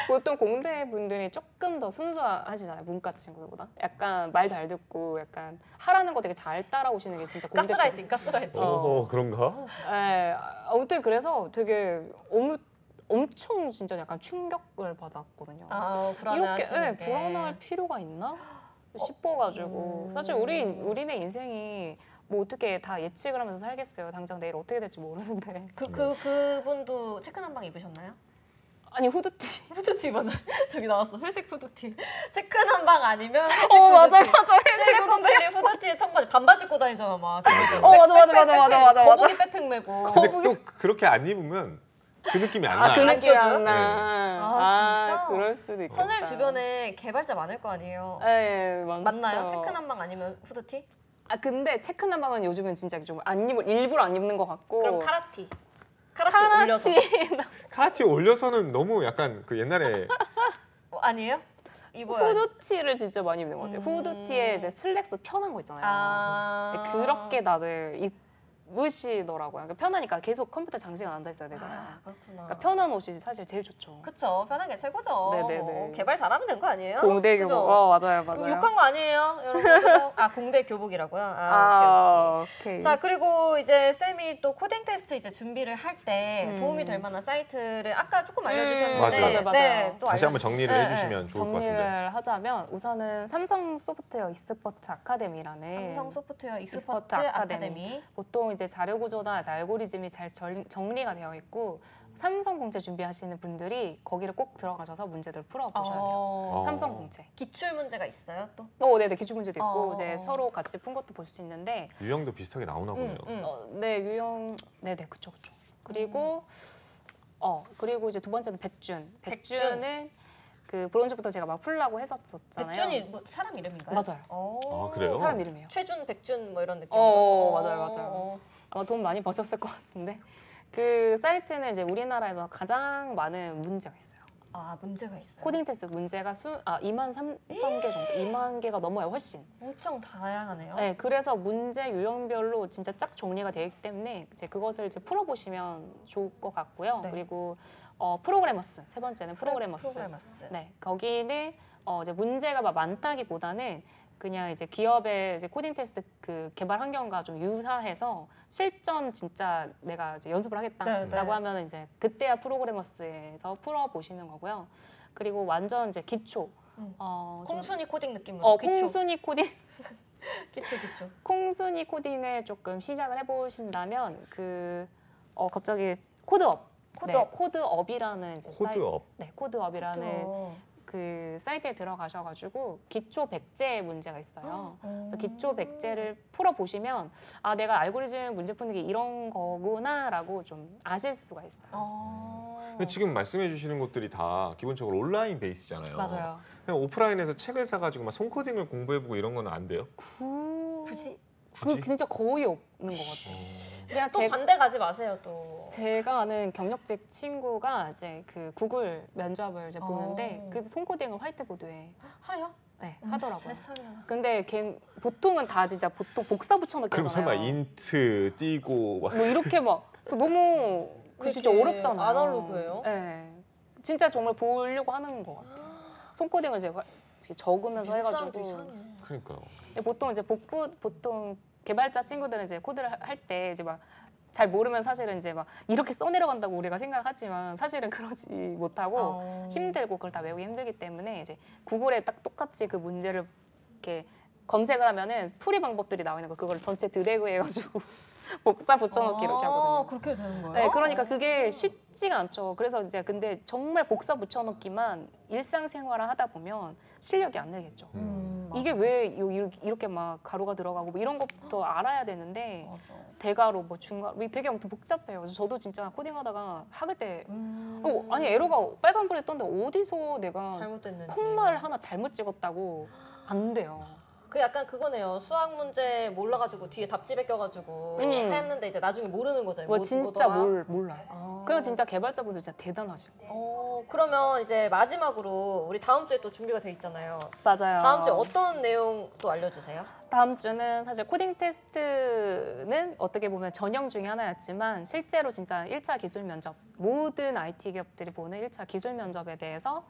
보통 공대 분들이 조금 더 순수하시잖아요. 문과 친구들보다. 약간 말 잘 듣고 약간 하라는 거 되게 잘 따라오시는 게 진짜 공대 가스라이팅. 그런가? 네, 아무튼 그래서 되게 엄청 진짜 약간 충격을 받았거든요. 아, 이렇게 불안해하시는 게. 불안할 필요가 있나 싶어가지고 사실 우리네 인생이 뭐 어떻게 다 예측을 하면서 살겠어요. 당장 내일 어떻게 될지 모르는데. 그분도 체크 남방 입으셨나요? 아니 후드티. 후드티 입었나요? 저기 나왔어. 회색 후드티. 체크 남방 아니면 회색 맞아 후드티. 맞아. 실리콘밸리 후드티에 청바지 반바지 입고 다니잖아 막. 맞아. 거북이 백팩 메고. 근데 또 그렇게 안 입으면 그 느낌이 안 나요. 그 느낌이 껴줘요? 안 나. 아, 진짜? 그럴 수도 있겠다. 선생님 주변에 개발자 많을 거 아니에요? 네, 많죠. 맞나요? 체크 남방 아니면 후드티? 근데 체크 남방은 요즘은 진짜 좀 일부러 안 입는 것 같고. 그럼 카라티 올려서. 카라티 올려서는 너무 약간 그 옛날에 아니에요? 입어요. 후드티를 진짜 많이 입는 것 같아요. 후드티에 이제 슬랙스 편한 거 있잖아요. 근데 그렇게 다들 입으시더라고요. 그러니까 편하니까 계속 컴퓨터 장시간 앉아 있어야 되잖아요. 그렇구나. 그러니까 편한 옷이 사실 제일 좋죠. 그쵸. 편한 게 최고죠. 네네네. 개발 잘하면 된 거 아니에요? 공대 그죠? 교복. 맞아요. 욕한 거 아니에요, 여러분. 그죠? 공대 교복이라고요? 오케이. 자, 그리고 이제 쌤이 또 코딩 테스트 이제 준비를 할 때 도움이 될 만한 사이트를 아까 조금 알려주셨는데 맞아요. 네, 또 다시 한번 정리를 네, 해주시면 좋을 것 같은데. 정리를 하자면 우선은 삼성 소프트웨어 익스퍼트 아카데미라는 삼성 소프트웨어 익스퍼트 익스퍼트 아카데미. 보통 이제 자료 구조나 알고리즘이 잘 정리가 되어 있고 삼성 공채 준비하시는 분들이 거기를 꼭 들어가셔서 문제들을 풀어보셔야 돼요. 삼성 공채. 기출 문제가 있어요 또? 네네 기출 문제도 있고 이제 서로 같이 푼 것도 볼 수 있는데 유형도 비슷하게 나오나 보네요. 네 유형 네네 그쵸. 그리고 그리고 이제 두 번째는 백준은 그 브론즈부터 제가 막 풀라고 했었잖아요. 백준이 뭐 사람 이름인가요? 맞아요. 그래요? 사람 이름이에요. 최준, 백준 뭐 이런 느낌. 맞아요. 아마 돈 많이 버셨을 것 같은데 그 사이트는 이제 우리나라에서 가장 많은 문제가 있어요. 문제가 있어요. 코딩 테스트 문제가 23,000개 정도, 2만 개가 넘어요, 훨씬. 엄청 다양하네요. 네, 그래서 문제 유형별로 진짜 쫙 정리가 되어 있기 때문에 이제 그것을 이제 풀어보시면 좋을 것 같고요. 네. 그리고 프로그래머스, 세 번째는 프로그래머스. 네, 거기는 이제 문제가 막 많다기보다는 그냥 이제 기업의 이제 코딩 테스트 그 개발 환경과 좀 유사해서 실전 진짜 내가 이제 연습을 하겠다라고 하면 이제 그때야 프로그래머스에서 풀어보시는 거고요. 그리고 완전 이제 기초. 콩순이 코딩 느낌으로. 콩순이 코딩. 기초. 콩순이 코딩을 조금 시작을 해보신다면 갑자기 코드업 코드업. 네, 코드업이라는 이제 코드업. 네, 코드업이라는 그 사이트에 들어가셔가지고 기초 백제 문제가 있어요. 그래서 기초 백제를 풀어보시면 아 내가 알고리즘 문제 푸는 게 이런 거구나라고 좀 아실 수가 있어요. 근데 지금 말씀해 주시는 것들이 다 기본적으로 온라인 베이스잖아요. 맞아요. 그냥 오프라인에서 책을 사가지고 막 손코딩을 공부해보고 이런 거는 안 돼요? 굳이 그 진짜 거의 없는 것 같아요. 그냥 또 반대 가지 마세요 또. 제가 아는 경력직 친구가 이제 그 구글 면접을 이제 보는데 그 손코딩을 화이트보드에 하래요? 네, 하더라고요. 세상에. 근데 걔 보통은 다 진짜 보통 복사 붙여넣기잖아요. 그럼 설마 인트 띄고 막 뭐 이렇게 막 그래서 너무 그 진짜 이렇게 어렵잖아요. 아날로그예요? 네, 진짜 정말 보려고 하는 것 같아요. 손코딩을 이제 적으면서 미국 사람도 해가지고. 이상해. 그러니까요. 근데 보통 이제 보통 개발자 친구들은 이제 코드를 할 때 이제 막 잘 모르면 사실은 이제 막 이렇게 써내려간다고 우리가 생각하지만 사실은 그러지 못하고 힘들고 그걸 다 외우기 힘들기 때문에 이제 구글에 딱 똑같이 그 문제를 이렇게 검색을 하면은 풀이 방법들이 나오는 거 그걸 전체 드래그 해가지고 복사 붙여넣기 이렇게 하거든요. 그렇게 되는 거예요? 네, 그러니까 그게 쉽지가 않죠. 그래서 이제 근데 정말 복사 붙여넣기만 일상생활을 하다 보면 실력이 안 늘겠죠. 이게 왜 이렇게 막 가로가 들어가고 뭐 이런 것부터 알아야 되는데 맞아. 대가로 뭐 중가로 되게 아무튼 복잡해요. 그래서 저도 진짜 코딩하다가 학을 때 아니 에러가 빨간불이 떴는데 어디서 내가 잘못됐는지. 콤마를 하나 잘못 찍었다고 안 돼요. 그 약간 그거네요. 수학 문제 몰라가지고 뒤에 답집에 껴가지고 했는데 이제 나중에 모르는 거잖아요. 뭐 진짜 뭐더라? 몰라요. 그래서 진짜 개발자분들 진짜 대단하시고. 그러면 이제 마지막으로 우리 다음 주에 또 준비가 돼 있잖아요. 맞아요. 다음 주에 어떤 내용 또 알려주세요? 다음 주는 사실 코딩 테스트는 어떻게 보면 전형 중에 하나였지만 실제로 진짜 1차 기술 면접 모든 IT 기업들이 보는 1차 기술 면접에 대해서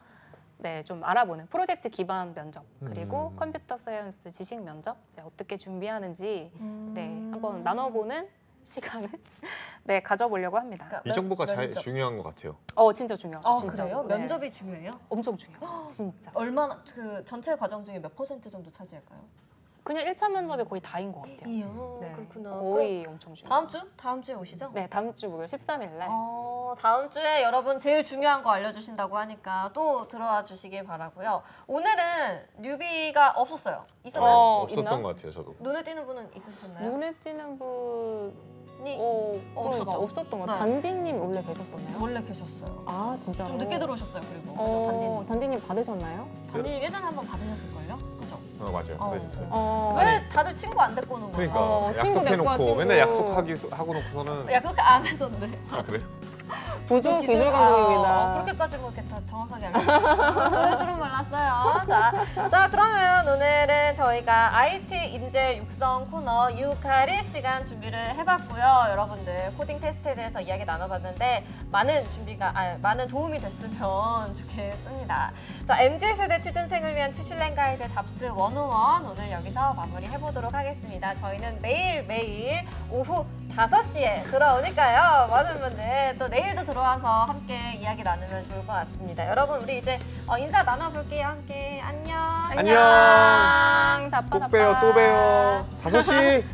네, 좀 알아보는 프로젝트 기반 면접 그리고 컴퓨터 사이언스 지식 면접 이제 어떻게 준비하는지 네, 한번 나눠보는 시간을 네, 가져보려고 합니다. 그러니까 이 정보가 제일 면접. 중요한 것 같아요. 진짜 중요하죠. 아 진짜. 그래요? 네. 면접이 중요해요? 엄청 중요해요. 진짜. 얼마나 그 전체 과정 중에 몇 % 정도 차지할까요? 그냥 1차 면접이 거의 다인 것 같아요. 이야 네, 그렇구나. 거의 엄청 중요해요. 다음 주? 다음 주에 오시죠? 네, 다음 주 목요일 13일 날. 다음 주에 여러분 제일 중요한 거 알려주신다고 하니까 또 들어와 주시길 바라고요. 오늘은 뉴비가 없었어요. 있었나요? 없었던 있나? 것 같아요, 저도. 눈에 띄는 분은 있으셨나요? 눈에 띄는 분이 없었죠? 그러니까 없었던 것 네. 같아요. 단디님 원래 계셨었나요? 원래 계셨어요. 아 진짜로? 좀 늦게 들어오셨어요. 그리고 단디님. 단디님 받으셨나요? 단디님 예전에 한번 받으셨을걸요? 그죠? 맞아요. 그러셨어요. 왜 다들 친구 안 데리고 오는 거예요? 그러니까 친구 데리고 와, 약속해놓고 친구. 맨날 하고 놓고서는 야 그렇게 안 해줬는데. 아 그래? 부조 기술 감독입니다. 그렇게까지 뭐 이렇게 다 정확하게 알려주세요. 그럴 줄은 몰랐어요. 자 그러면 오늘은 저희가 IT 인재 육성 코너 유카리 시간 준비를 해봤고요. 여러분들 코딩 테스트에 대해서 이야기 나눠봤는데 많은 도움이 됐으면 좋겠습니다. 자 MZ세대 취준생을 위한 취준랭 가이드 잡스 101 오늘 여기서 마무리해보도록 하겠습니다. 저희는 매일매일 오후 5시에 돌아오니까요. 많은 분들 또 내일도 들어와서 함께 이야기 나누면 좋을 것 같습니다. 여러분 우리 이제 인사 나눠볼게요. 함께 안녕. 안녕. 자빠 꼭 봬요, 또 봬요. 5시.